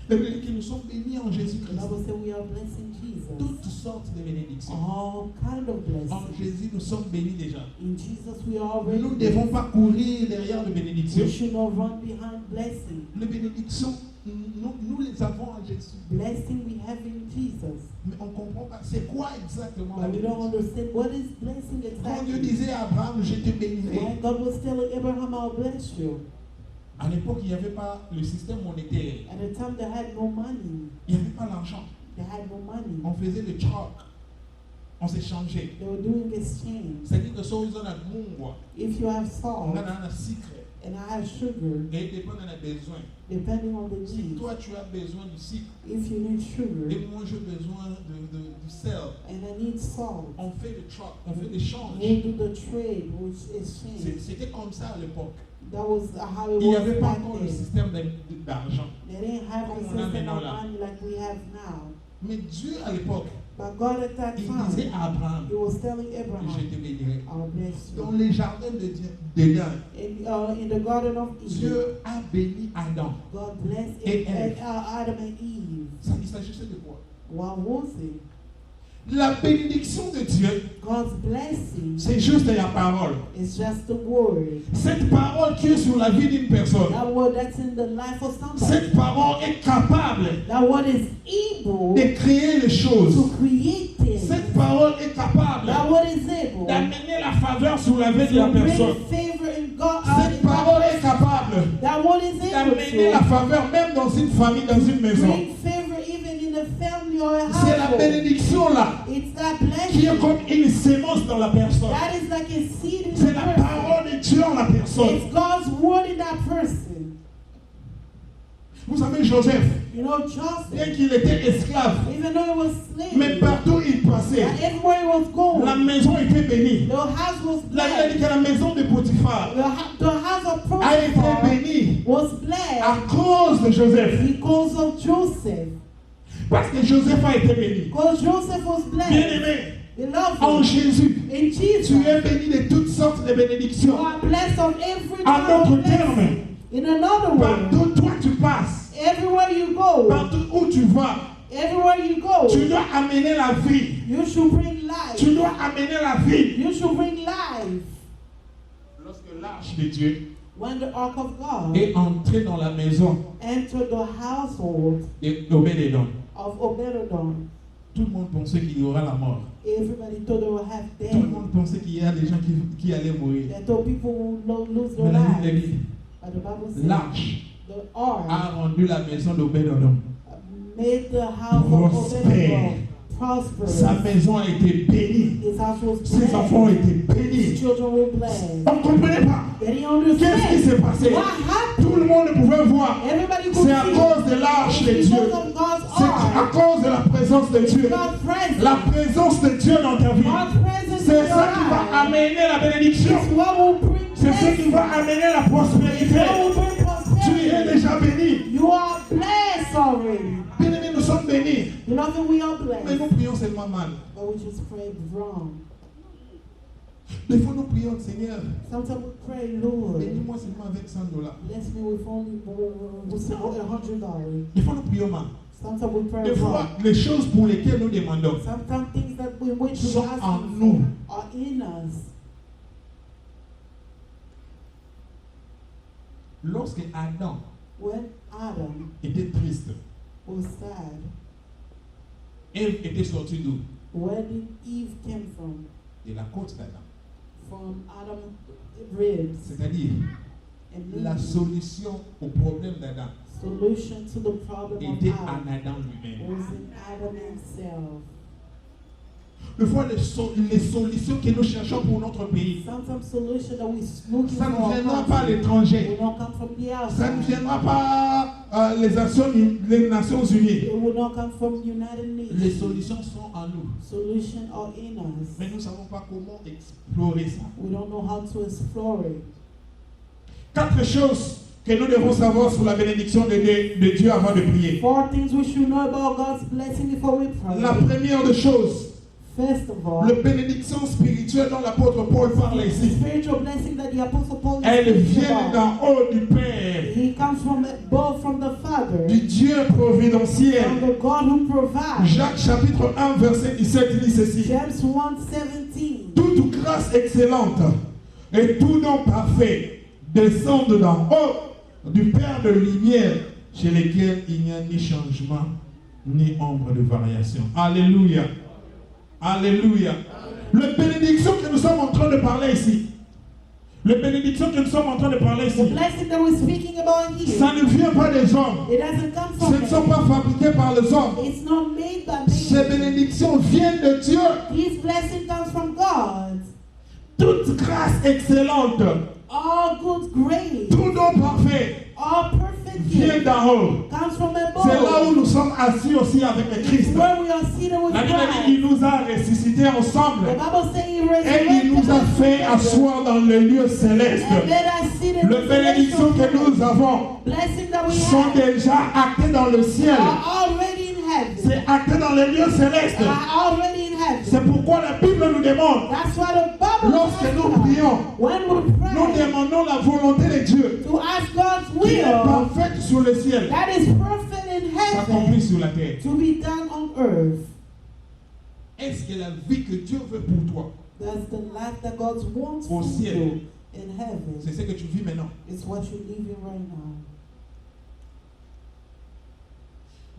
A: La Bible dit que nous sommes bénis en
B: The
A: Jésus-Christ.
B: Bible says we are blessing Jesus.
A: Toutes sortes de bénédictions.
B: All kind of
A: En
B: blessings.
A: Jésus, nous sommes bénis déjà.
B: In Jesus we are already
A: Nous ne devons
B: blessed.
A: pas courir derrière les bénédictions.
B: We should not run behind blessing.
A: Les bénédictions, nous les avons en Jésus.
B: Blessing we have in Jesus.
A: Mais on ne comprend pas. C'est quoi exactement la
B: But we don't
A: bénédiction?
B: understand what is blessing
A: Quand Dieu
B: exactly.
A: disait à Abraham, je te bénirai.
B: When God was telling Abraham, I'll bless you.
A: À l'époque, il n'y avait pas le système monétaire.
B: At the time they had no money.
A: Il n'y avait pas l'argent.
B: They had no money.
A: On faisait le troc. On s'échangeait.
B: They were doing exchange.
A: C'est-à-dire que si on a mungwa,
B: If you have
A: on
B: salt
A: a un sucre.
B: and I have sugar,
A: Et dépend on a besoin.
B: depending on the
A: Si
B: need,
A: toi tu as besoin du sucre
B: if you need sugar
A: et moi j'ai besoin du sel,
B: and I need salt,
A: on fait le troc, on fait l'échange.
B: we'll do the trade, which exchange.
A: C'était comme ça à l'époque.
B: That was how it
A: Il n'y
B: was
A: avait pas
B: back
A: encore le
B: then.
A: système d'argent.
B: They didn't have
A: Comme
B: the
A: on a
B: system
A: maintenant
B: of
A: là.
B: money like we have now.
A: Mais Dieu à l'époque,
B: But God at that
A: il disait
B: time,
A: à Abraham,
B: He was telling
A: je
B: Abraham,
A: te bénirai.
B: I'll bless
A: Dans
B: you.
A: les jardins d'Éden,
B: In the Garden of Eden,
A: Dieu a béni Adam.
B: God blessed
A: Et Ève.
B: Adam and Eve.
A: Il s'agissait de quoi?
B: What was it?
A: La bénédiction de Dieu,
B: God's blessing
A: c'est juste la parole.
B: is just the word.
A: Cette parole qui est sur la vie d'une personne,
B: That word that's in the life of somebody.
A: cette parole est capable
B: That word is able
A: de créer les choses.
B: to create things.
A: Cette parole est capable
B: That word is able
A: d'amener la faveur sur la vie de la
B: to bring
A: personne.
B: favor in God.
A: Cette parole est capable
B: That word is able
A: d'amener la
B: to
A: faveur même dans une famille, dans une maison.
B: bring favor even in a family or a
A: C'est la
B: household.
A: bénédiction là
B: It's that
A: qui est
B: blessing.
A: comme une sémence dans la personne.
B: That is like a seed in
A: C'est
B: the
A: la
B: person.
A: parole de Dieu en la personne.
B: It's God's word in that person.
A: Vous savez, Joseph,
B: You know,
A: bien
B: Joseph,
A: qu'il était esclave,
B: even though he was slave,
A: mais partout il passait,
B: and everywhere he was going,
A: la maison était bénie.
B: the house was
A: La Bible dit
B: blessed.
A: que la maison de Potiphar
B: The house of
A: a été
B: Potiphar
A: bénie
B: was
A: à
B: blessed
A: cause de Joseph.
B: because of Joseph.
A: Parce que Joseph a été béni.
B: Because Joseph was
A: Bien
B: blessed.
A: aimé,
B: Beloved,
A: en Jésus,
B: in Jesus,
A: tu es béni de toutes sortes de
B: you
A: bénédictions.
B: are blessed of every
A: En
B: kind of
A: d'autres termes,
B: blessing. In another word,
A: partout toi tu passes,
B: everywhere you go,
A: partout où tu vas,
B: everywhere you go,
A: tu dois amener la vie.
B: you should bring life.
A: Tu dois amener la vie.
B: You should bring life.
A: Lorsque l'arche de Dieu
B: When the ark of God
A: est entrée dans la maison
B: entered the household
A: d'Obed-Edom,
B: of Obed-Edom,
A: tout le monde pensait qu'il y aura la mort.
B: everybody thought they would have
A: Tout le
B: death.
A: monde pensait qu'il y a des gens qui allaient mourir.
B: They thought people would lose their
A: Mais la Bible
B: lives.
A: dit,
B: But the Bible says
A: l'arche
B: the ark
A: a rendu la maison d'Obed-Edom.
B: made the house of Obed-Edom prosperous.
A: Sa maison a été bénie.
B: His house was
A: Ses enfants ont
B: blessed.
A: été
B: His
A: bénis.
B: children were blessed.
A: On ne comprenait pas.
B: They didn't
A: Qu'est-ce qui
B: understand
A: s'est passé?
B: what happened.
A: Tout le monde pouvait voir.
B: Everybody could
A: C'est à
B: see
A: cause de l'arche de
B: it's
A: Dieu.
B: because of God's
A: C'est à
B: ark.
A: cause de la présence de Dieu.
B: God's presence.
A: La présence de Dieu dans ta vie.
B: God's presence in
A: C'est
B: your
A: ça qui va
B: life.
A: amener la bénédiction.
B: It's what will bring
A: C'est ce qui
B: blessing.
A: va amener la
B: It's
A: prospérité.
B: what will bring
A: Tu es
B: prosperity.
A: déjà béni.
B: You are blessed already.
A: Bien-aimés, nous sommes bénis.
B: Beloved, we are
A: Mais nous
B: blessed.
A: prions seulement mal.
B: But we just pray wrong.
A: Des fois, nous prions, Seigneur,
B: Sometimes we pray, Lord,
A: bénis-moi seulement avec $100.
B: bless me with only $100.
A: Des fois, nous prions mal.
B: Sometimes we pray
A: Des fois,
B: wrong.
A: les choses pour lesquelles nous demandons
B: Sometimes things that we wait to
A: sont
B: ask
A: en
B: for
A: nous.
B: are in us.
A: Lorsque Adam
B: When Adam
A: était triste,
B: was sad,
A: Ève était sortie d'où?
B: where did Eve came from?
A: De la côte d'Adam.
B: From Adam's ribs.
A: C'est-à-dire,
B: And
A: la
B: Eve,
A: solution au problème d'Adam
B: solution to the problem
A: était
B: of
A: en
B: Adam
A: Adam lui-même.
B: was in Adam himself.
A: Des fois, les solutions que nous cherchons pour notre pays,
B: Sometimes solution that we looking
A: ça ne
B: for
A: viendra
B: our
A: pas à
B: country
A: l'étranger.
B: will not come from the
A: Ça ne
B: outside.
A: viendra pas les Nations Unies.
B: It will not come from United
A: Les
B: Nations.
A: solutions sont en nous.
B: Solution are in us.
A: Mais nous ne savons pas comment explorer ça.
B: We don't know how to explore it.
A: 4 choses que nous devons savoir sur la bénédiction de Dieu avant de prier.
B: 4 things we should know about God's blessing before we pray.
A: La première des choses,
B: First of all,
A: la bénédiction spirituelle dont l'apôtre Paul parle
B: the
A: ici,
B: spiritual blessing that the Apostle Paul is
A: elle
B: speaking
A: vient
B: about.
A: d'en haut du Père,
B: He comes from both from the Father,
A: du Dieu
B: from
A: providentiel.
B: the God who provides.
A: Jacques chapitre 1 verset 17 dit ceci.
B: James 1:17.
A: Toute grâce excellente et tout don parfait descendent d'en haut du Père de lumière, chez lequel il n'y a ni changement ni ombre de variation. Alléluia. Alléluia. La bénédiction que nous sommes en train de parler ici. La bénédiction que nous sommes en train de parler
B: The
A: ici.
B: blessing that we're speaking about here,
A: Ça ne vient pas des hommes.
B: it doesn't come
A: Ce
B: from
A: ne sont
B: men.
A: pas fabriqués par les hommes.
B: It's not made by
A: Ces
B: men.
A: bénédictions viennent de Dieu.
B: This blessing comes from God.
A: Toute grâce excellente,
B: All good grace,
A: tout don parfait
B: all perfect
A: vient
B: gift
A: d'en haut.
B: comes from
A: C'est là où
B: above.
A: nous sommes assis aussi avec le Christ.
B: Where we are seated with
A: La Bible dit
B: Christ.
A: qu'il nous a ressuscités
B: The
A: ensemble
B: Bible says He
A: et il nous a
B: resurrected
A: fait
B: us
A: asseoir dans le lieu céleste.
B: and let us sit in
A: Les
B: the
A: bénédictions que nous avons
B: blessing that we
A: sont
B: have
A: déjà actées dans le ciel.
B: are already in heaven.
A: C'est acté dans le lieu céleste.
B: Are already in heaven.
A: C'est pourquoi la Bible nous demande,
B: That's why the Bible
A: lorsque
B: asks
A: nous
B: us,
A: prions,
B: when we
A: nous
B: pray,
A: demandons la volonté de Dieu
B: to ask God's
A: qui est
B: will
A: parfaite sur le ciel,
B: that is perfect in
A: s'accomplit
B: heaven
A: sur la terre.
B: to be done on earth.
A: Est-ce que la vie que Dieu veut pour toi,
B: That's the life that God wants
A: Au
B: for
A: ciel.
B: you in heaven.
A: c'est ce que tu vis maintenant?
B: It's what you're living right now.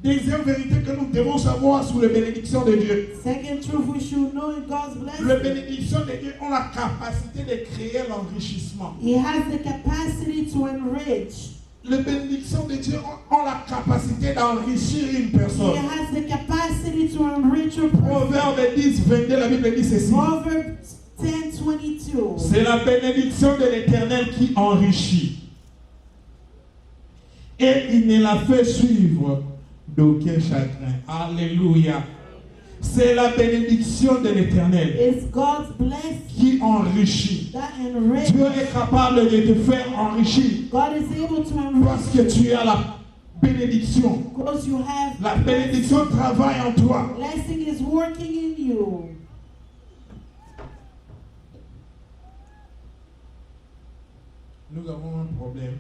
A: Deuxième vérité que nous devons savoir sur les bénédictions de Dieu.
B: Second truth we should know in God's
A: Les
B: blessing.
A: bénédictions de Dieu ont la capacité de créer l'enrichissement.
B: He has the capacity to enrich.
A: Les bénédictions de Dieu ont la capacité d'enrichir une
B: He
A: personne.
B: has the capacity to enrich a person.
A: Proverbe 10, 22, la Bible dit ceci.
B: Proverbs 10:22.
A: C'est la bénédiction de l'Éternel qui enrichit. Et il ne la fait suivre d'aucun chagrin. Alléluia. C'est la bénédiction de l'Éternel
B: It's God's blessing
A: qui enrichit.
B: that enriches.
A: Dieu est capable de te faire enrichir
B: God is able to
A: parce que
B: enrich
A: tu as la bénédiction.
B: because you have
A: La bénédiction travaille en toi.
B: blessing is working in you.
A: Nous avons un problème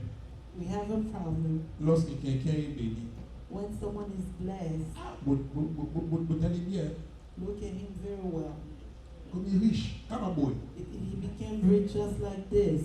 B: We have a problem
A: lorsque quelqu'un est béni.
B: when someone is blessed.
A: Vous allez bien,
B: Look at him very well.
A: comme il est riche, comme un boy.
B: He became rich just like this.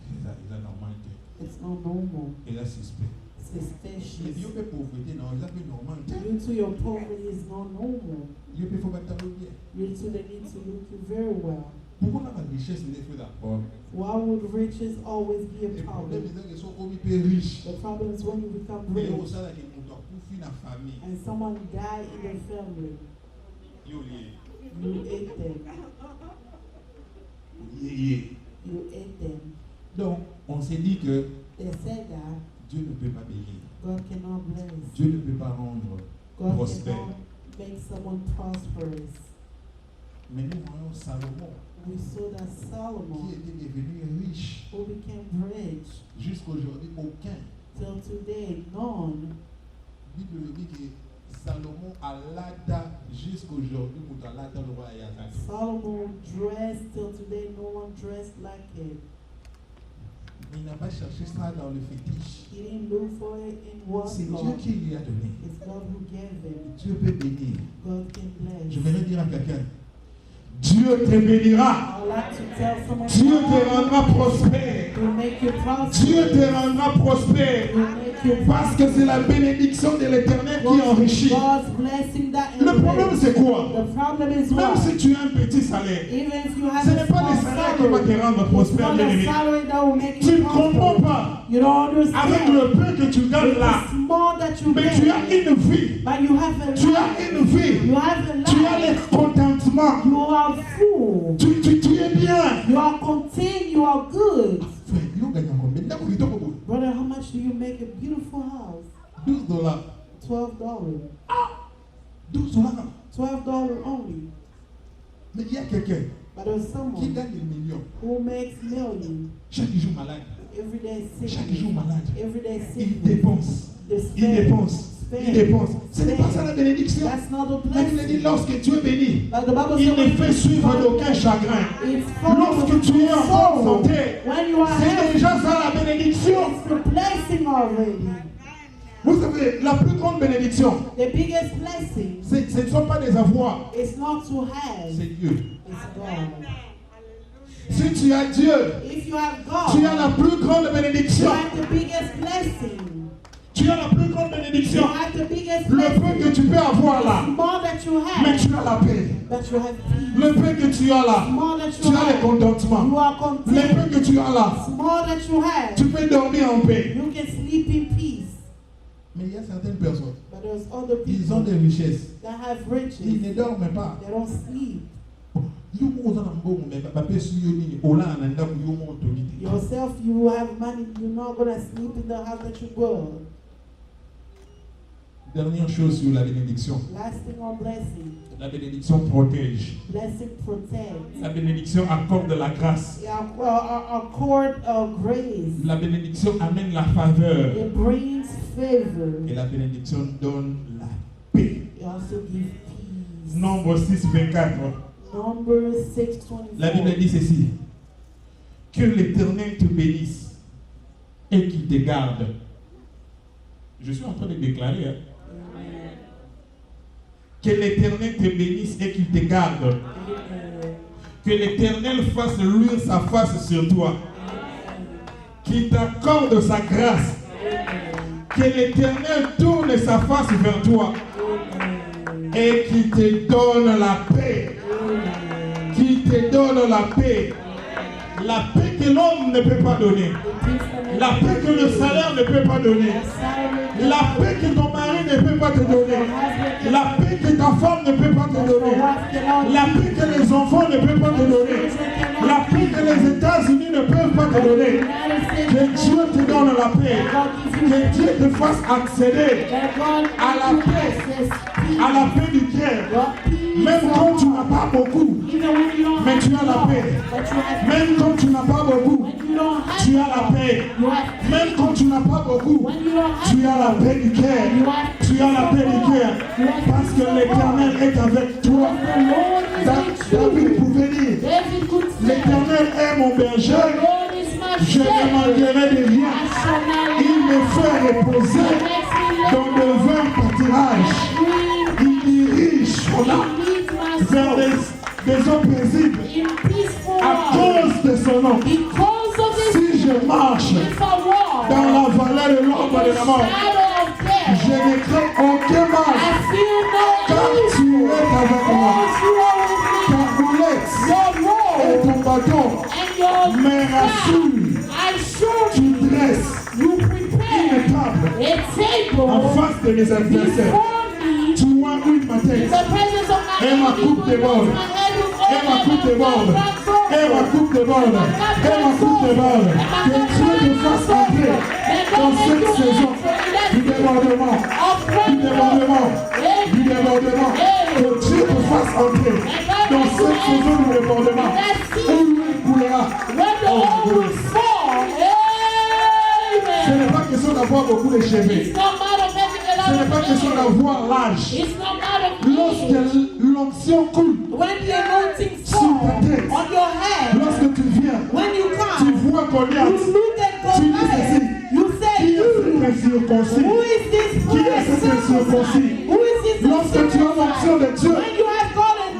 A: Il a normalité.
B: It's not normal.
A: Il a suspect.
B: It's
A: Mais
B: suspicious.
A: Dieu peut pauvreté, non, il a fait normalité.
B: Due to your poverty is not normal.
A: Dieu peut faire battre le bien.
B: Due to the need to look you very well.
A: Pourquoi on a la richesse des feux d'accord?
B: Why would riches always be
A: Le
B: a
A: problème
B: problem?
A: est qu'ils sont comme hyper riches.
B: The problem is when you become
A: Mais au
B: rich
A: salaire qui monte en conflit dans la famille.
B: and someone die in the family.
A: Yo, lié.
B: You ate them.
A: Lié.
B: You ate them.
A: Donc, on s'est dit que
B: They said that
A: Dieu ne peut pas bénir.
B: God cannot bless.
A: Dieu ne peut pas rendre
B: God
A: prospère.
B: cannot make someone prosperous.
A: Mais nous voyons Salomon
B: We saw that
A: qui
B: Solomon,
A: était devenu riche.
B: who became rich,
A: Jusqu'aujourd'hui, aucun.
B: till today, none.
A: La Bible dit que Salomon a l'ada jusqu'aujourd'hui pour dans l'ada le roi Yazak.
B: Solomon dressed till today, no one dressed like him.
A: Il n'a pas cherché ça dans le fétiche.
B: He didn't look for it in what
A: C'est Dieu
B: law.
A: qui lui a donné.
B: It's God who gave him.
A: Dieu peut bénir.
B: God can bless.
A: Je voudrais dire à quelqu'un, Dieu te bénira.
B: I would like to tell someone
A: Dieu te rendra prospère.
B: will make you prosper.
A: Dieu te rendra prospère.
B: Will make you
A: Parce que c'est la bénédiction de l'Éternel qui enrichit.
B: God's blessing that
A: Le problème c'est quoi?
B: The problem is
A: Même
B: what?
A: si tu as un petit salaire,
B: Even if you have
A: ce
B: a
A: n'est pas
B: small
A: le salaire qui va te
B: salary,
A: rendre
B: it's
A: prospère,
B: not
A: bien
B: a
A: aimé.
B: salary that will make
A: Tu
B: you
A: ne comprends
B: prosper.
A: pas.
B: You don't understand.
A: Avec le peu que tu gagnes
B: With
A: là,
B: the small that you
A: mais
B: get,
A: tu as une vie.
B: but you have a
A: Tu
B: life.
A: as une vie.
B: You have a
A: Tu as
B: life.
A: le contentement.
B: You are full.
A: Tu es bien.
B: You are content. You are good.
A: Frère, il y a combien? D'accord, il y a combien?
B: Brother, how much do you make a beautiful house?
A: $12.
B: $12.
A: $12.
B: $12 only.
A: Mais il y a quelqu'un
B: But there's
A: qui
B: someone
A: gagne des millions.
B: who makes millions
A: Chaque jour malade.
B: every day
A: Chaque
B: sick.
A: jour malade.
B: Every day
A: Il
B: sick.
A: dépense.
B: They
A: Il
B: spend.
A: dépense. Il dépense. Ce n'est pas ça la bénédiction.
B: That's not the
A: La Bible dit
B: blessing.
A: lorsque tu es béni,
B: Like the Bible
A: il
B: says,
A: ne
B: when
A: fait
B: you
A: suivre
B: fall,
A: d'aucun chagrin.
B: it's full
A: Lorsque
B: of
A: tu es en bonne
B: sorrow.
A: santé,
B: When you are
A: c'est
B: happy,
A: déjà ça la bénédiction.
B: it's the blessing already.
A: Vous savez, la plus grande bénédiction,
B: The biggest blessing
A: ce ne sont pas des avoirs,
B: is not to have,
A: c'est Dieu.
B: it's God.
A: Si tu as Dieu,
B: If you have God,
A: tu as la plus grande
B: you
A: bénédiction.
B: have the biggest blessing.
A: Tu as la plus grande
B: You
A: bénédiction.
B: have the biggest
A: Le
B: blessing.
A: peu que tu peux avoir là,
B: More that you
A: mais
B: have,
A: tu as la paix.
B: but you have peace.
A: Le peu que tu as là,
B: More that
A: tu
B: you
A: as le
B: have,
A: contentement.
B: you are
A: Le
B: content.
A: peu que tu as là,
B: More that you have,
A: tu peux dormir en paix.
B: you can sleep in peace.
A: Mais il y a certaines personnes,
B: But there's other
A: ils ont
B: people
A: des richesses.
B: that have
A: Ils
B: riches.
A: ne dorment pas.
B: They don't sleep. Yourself, you have money, you're not going to sleep in the house that you build.
A: Dernière chose sur la bénédiction.
B: Last thing on blessing.
A: La bénédiction protège.
B: Blessing protects.
A: La bénédiction accorde la grâce.
B: Accord of grace.
A: La bénédiction amène la faveur.
B: It brings favor.
A: Et la bénédiction donne la paix.
B: It also gives peace.
A: Nombre 6, 24.
B: Numbers 6:24.
A: La Bible dit ceci. Que l'Éternel te bénisse et qu'il te garde. Je suis en train de déclarer. Hein.
B: Amen.
A: Que l'Éternel te bénisse et qu'il te garde.
B: Amen.
A: Que l'Éternel fasse luire sa face sur toi. Qu'il t'accorde sa grâce. Que l'Éternel tourne sa face vers toi. Et qu'il te donne la paix. Qu'il te donne la paix. La paix que l'homme ne peut pas donner. La paix que le salaire ne peut pas donner. La paix que ton mari ne peut pas te donner. La paix que ta femme ne peut pas te donner. La paix que les enfants ne peuvent pas te donner. La paix que les États-Unis ne peuvent pas te donner. Que Dieu te donne la paix. Que Dieu te fasse accéder à la paix du cœur. Même quand tu n'as pas beaucoup, mais tu as la paix. Même quand tu n'as pas beaucoup, tu as la paix. Même quand tu n'as pas beaucoup, tu as la paix du cœur. Tu as la paix du cœur. Parce que l'Éternel est avec toi. David pouvait dire, l'Éternel est mon berger. Je ne manquerai de rien. Il me fait reposer dans de verts pâturages. Il dirige son âme vers des eaux paisibles à cause de son nom. Si je marche dans la vallée de l'ombre de la mort, je ne crains aucun mal, car tu es avec moi. Ta houlette et ton bâton me rassurent. Tu dresses une table en face de mes adversaires. Tu oins ma tête et ma coupe déborde. Et ma coupe déborde. Et ma coupe déborde. Et ma coupe déborde. Que Dieu te fasse entrer dans cette saison du débordement. Du débordement. Du débordement. Que Dieu te fasse entrer dans cette saison du débordement. Où il coulera. Ce n'est pas question d'avoir beaucoup de cheveux. Ce n'est pas question d'avoir l'âge. Lorsque l'onction coule sur ta tête, lorsque tu viens, tu vois Goliath, tu dis ceci. Qui est ce circoncis? Qui est ce circoncis? Lorsque tu as l'onction de Dieu,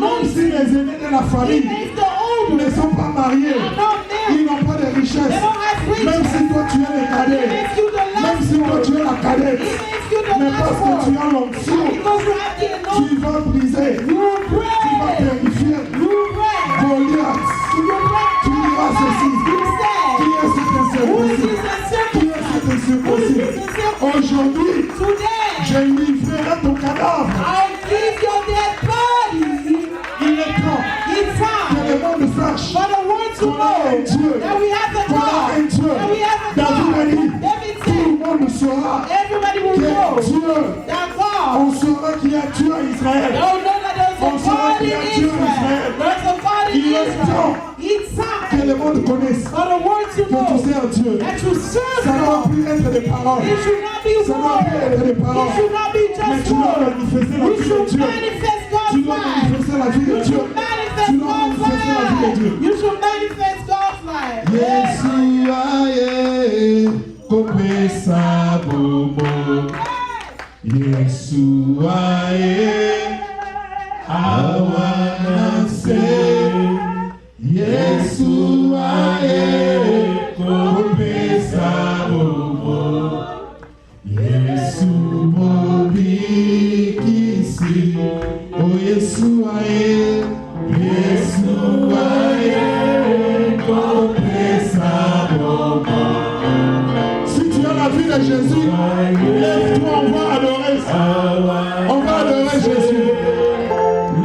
B: anointing.
C: si les aînés de la
B: He
C: famille
B: makes the older
C: ne sont pas mariés,
B: are not
C: ils
B: married.
C: n'ont pas de
B: They
C: richesse.
B: don't have
C: Même si
B: riches.
C: toi tu es le
B: He
C: cadet,
B: makes you the
C: même
B: last
C: si toi
B: one.
C: tu es la cadette,
B: He makes you the
C: mais parce
B: last
C: que tu
B: one.
C: as l'onction,
B: Because you have the
C: tu
B: anointing.
C: vas briser,
B: You
C: tu vas
B: pray.
C: purifier
B: You pray.
C: Goliath.
B: You pray.
C: Tu diras ceci.
B: You say,
C: Qui est cet
B: who is
C: incirconcis?
B: this
C: Qui est cet incirconcis? Aujourd'hui,
B: Today,
C: je livrerai ton cadavre.
B: I'll give your dead body.
C: Il est temps
B: It's
C: que
B: time
C: le monde sache
B: for the world to
C: qu'on a un
B: know
C: Dieu.
B: that we have a
C: Qu'on a
B: God.
C: un Dieu.
B: That we have a
C: David a
B: God.
C: dit,
B: David
C: tout le
B: said,
C: monde saura
B: everybody will
C: que
B: know
C: Dieu,
B: that God.
C: on saura qu'il y a Dieu à Israël.
B: They'll know that there's
C: On
B: a
C: saura
B: God
C: qu'il y
B: in
C: a Dieu en
B: Israel.
C: Israël.
B: There's a God in
C: Il est
B: Israel.
C: temps
B: It's
C: Que
B: time
C: le monde connaisse
B: for the world to
C: que tu
B: know
C: sers Dieu.
B: that you serve
C: Ça ne doit
B: God.
C: plus être des paroles.
B: It should not be
C: Ça doit plus être
B: words.
C: des paroles.
B: It should not be
C: Mais
B: just
C: tu dois
B: words.
C: manifester la
B: You
C: vie de
B: should
C: Dieu.
B: manifest
C: Tu
B: God's
C: dois
B: life.
C: manifester la vie de
B: You
C: Dieu.
B: should manifest
C: Tu dois
B: God's
C: manifester la vie de Dieu.
B: life. You should manifest God's life.
C: Yeshua ye kopesa bomo. Yeshua ye awanase. Yeshua ye kopesa bomo. Yesu mobikisi. Oh Yeshua ye. Yeshua ye kopesa bomo. Si tu as la vie de Jésus, lève-toi, on va adorer ça. On va adorer Jésus.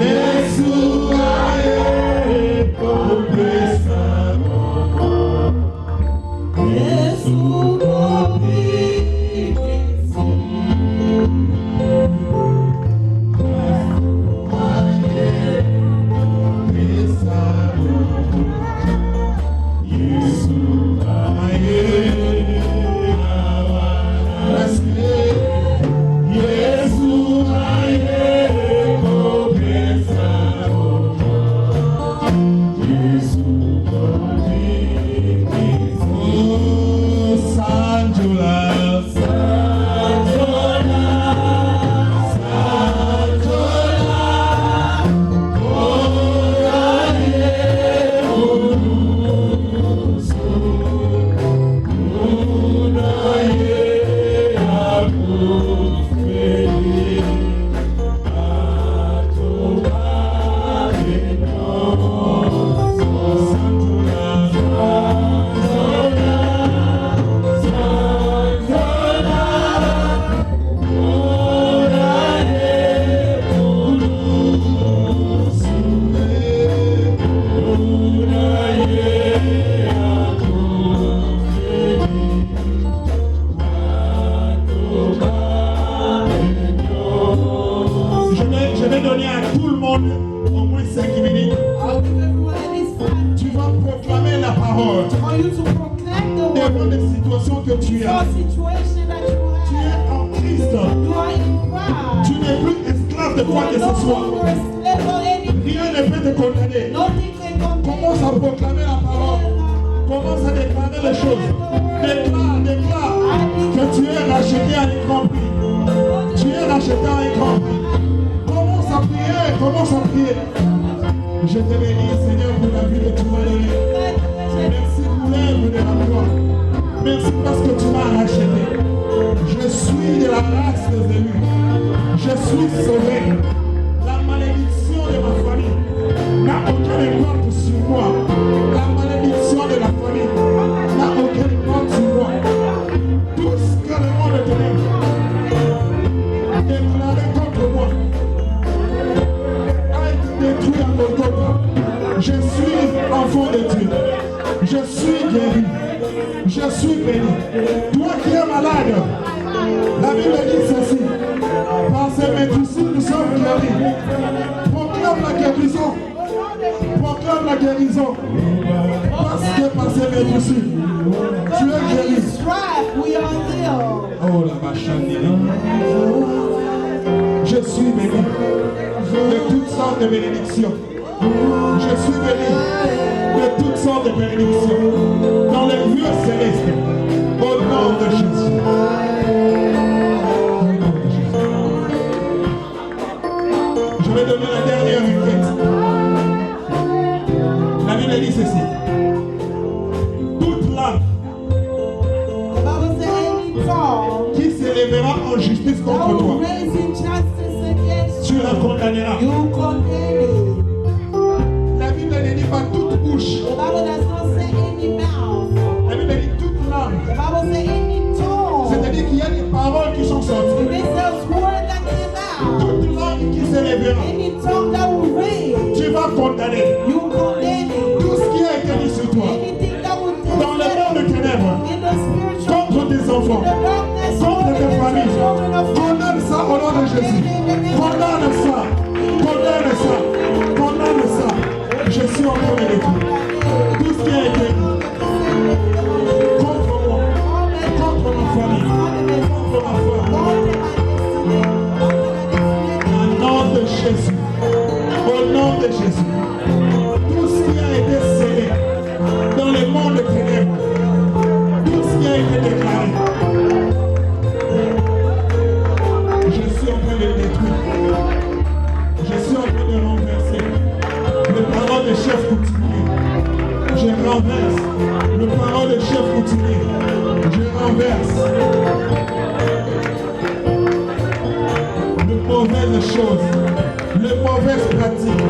C: Yeshua ye kopesa bomo.
B: Yesu
C: Je vais donner à tout le monde au moins 5 minutes.
B: I'll give everyone at least 5
C: Tu vas proclamer la parole
B: for you to proclaim the
C: devant
B: word.
C: les situations que tu
B: Your
C: as.
B: situation that you
C: Tu es
B: have.
C: en Christ.
B: You are in Christ.
C: Tu n'es plus esclave de
B: You
C: quoi
B: are
C: que
B: no
C: ce soit.
B: longer a slave or anything.
C: Rien ne peut te condamner.
B: Nothing can compare.
C: Commence à proclamer la parole. Commence à déclarer les choses. Déclare que tu es racheté à l'écran prix. Tu es racheté à l'écran prix. Commence à prier, commence à prier. Je te bénis, Seigneur, pour la vie que tu m'as donnée. Merci pour l'œuvre de la croix. Merci parce que tu m'as racheté. Je suis de la race des élus. Je suis sauvé. La malédiction de ma famille n'a aucun impact sur moi. La malédiction de la famille n'a aucun impact sur moi. Tout ce que le monde tenait déclaré contre moi a été détruit à Golgotha. Je suis enfant de Dieu. Je suis guéri. Je suis béni. Toi qui es malade, la Bible dit ceci. Par ces médecines, nous sommes guéris. Proclame la guérison. Proclame la guérison. Parce que par ces médecines, tu es guéri.
B: We are healed.
C: Oh la machanine. Je suis béni de toutes sortes de bénédictions. Je suis béni de toutes sortes de bénédictions dans les lieux célestes. Au nom de Jésus. Au nom de Jésus. Je vais donner la dernière requête. s'élèvera en justice
B: that
C: contre
B: will
C: toi,
B: raise injustice against
C: tu
B: you,
C: la condamneras.
B: you condemn it.
C: La Bible ne dit pas toute bouche.
B: The Bible does not say any mouth.
C: La Bible dit toute langue.
B: The Bible says any tongue.
C: C'est-à-dire qu'il y a des paroles qui sont sorties.
B: It means there's word that came out.
C: Toute langue qui s'élèvera,
B: Any tongue that will raise,
C: tu vas condamner.
B: you condemn it.
C: Tout ce qui a été dit sur toi,
B: Anything that will
C: dans le monde de ténèbres,
B: in the spiritual,
C: contre tes enfants,
B: in the darkness,
C: contre tes
B: against
C: familles,
B: the children of
C: condamne ça au nom de Jésus. Condamne ça. Condamne ça. Condamne ça. Je suis en train de l'écrire. Tout ce qui a été dit contre moi, contre ma famille, contre ma femme, au nom de Jésus. Au nom de Jésus. Tout ce qui a été scellé dans le monde de ténèbres, tout ce qui a été déclaré, je suis en train de le détruire. Je suis en train de renverser le parole de chef coutumier. Je renverse le parole de chef coutumier. Je renverse les mauvaises choses, les mauvaises pratiques,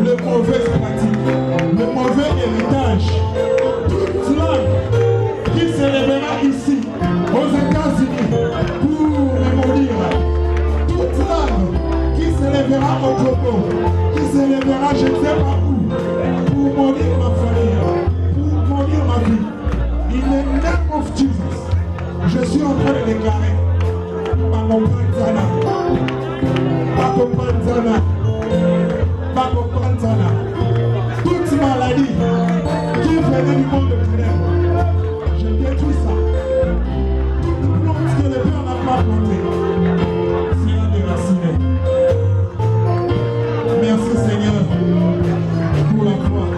C: les mauvaises pratiques, le mauvais héritage. Toute langue qui s'élèvera ici, aux États-Unis, pour me maudire. Toute langue qui s'élèvera au Togo, qui s'élèvera je ne sais pas où, pour maudire ma famille, pour maudire ma vie. In the name of Jesus, je suis en train de déclarer Bako Panzana, Bako Panzana, Bako Panzana, toute maladie qui venait du monde de ténèbres, je détruis ça. Toute plante que le Père n'a pas plantée sera déracinée. Merci Seigneur pour la croix.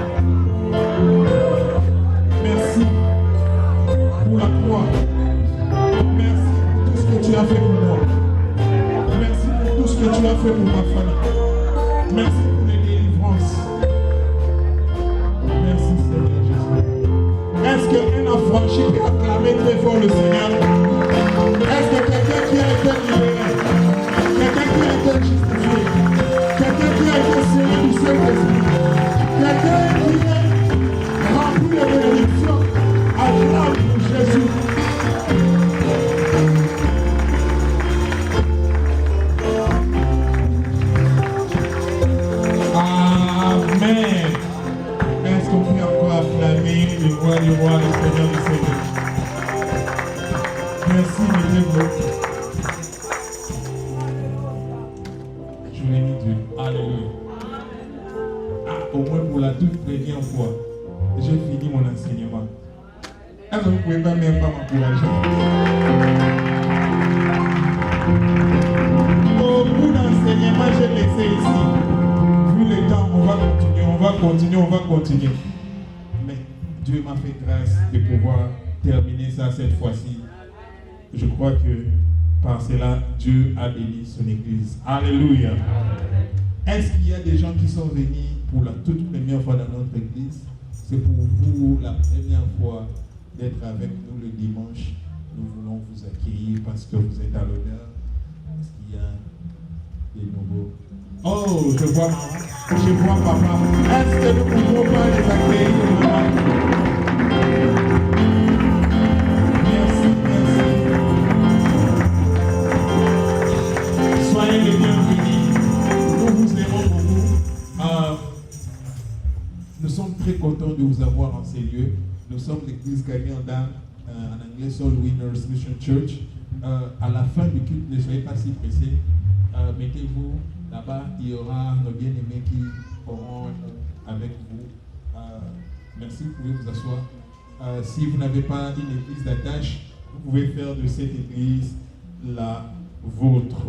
C: Merci pour la croix. Merci pour tout ce que tu as fait pour moi. Merci pour tout ce que tu as fait pour ma famille. Merci pour les délivrances. Merci Seigneur Jésus. Est-ce qu'un affranchi peut acclamer très fort le Seigneur? Est-ce que quelqu'un qui a été libéré, quelqu'un qui a été justifié, quelqu'un qui a été scellé du Saint-Esprit, quelqu'un qui est rempli de bénédictions, acclame pour Jésus. Amen. Est-ce qu'on peut encore acclamer le roi du roi, le Seigneur du Seigneur? Merci, mettez-vous. Je bénis Dieu. Alléluia. Au moins pour la toute première fois, j'ai fini mon enseignement. Est-ce que vous ne pouvez pas même pas m'encourager? Beaucoup d'enseignements, j'ai laissé ici. Vu le temps, on va continuer. Mais Dieu m'a fait grâce de pouvoir terminer ça cette fois-ci. Je crois que par cela, Dieu a béni son Église. Alléluia. Est-ce qu'il y a des gens qui sont venus pour la toute première fois dans notre Église? C'est pour vous la première fois d'être avec nous le dimanche. Nous voulons vous accueillir parce que vous êtes à l'honneur. Est-ce qu'il y a des nouveaux? Oh, je vois maman, je vois papa. Est-ce que nous pouvons pas les accueillir, maman? Merci. Soyez les bienvenus. Nous vous aimons beaucoup. Nous sommes très contents de vous avoir en ces lieux. Nous sommes l'église gagnée en dame, en anglais Soul Winners Mission Church. À la fin du culte, ne soyez pas si pressés. Mettez-vous là-bas, il y aura nos bien-aimés qui auront avec vous. Merci, vous pouvez vous asseoir. Si vous n'avez pas une église d'attache, vous pouvez faire de cette église la vôtre.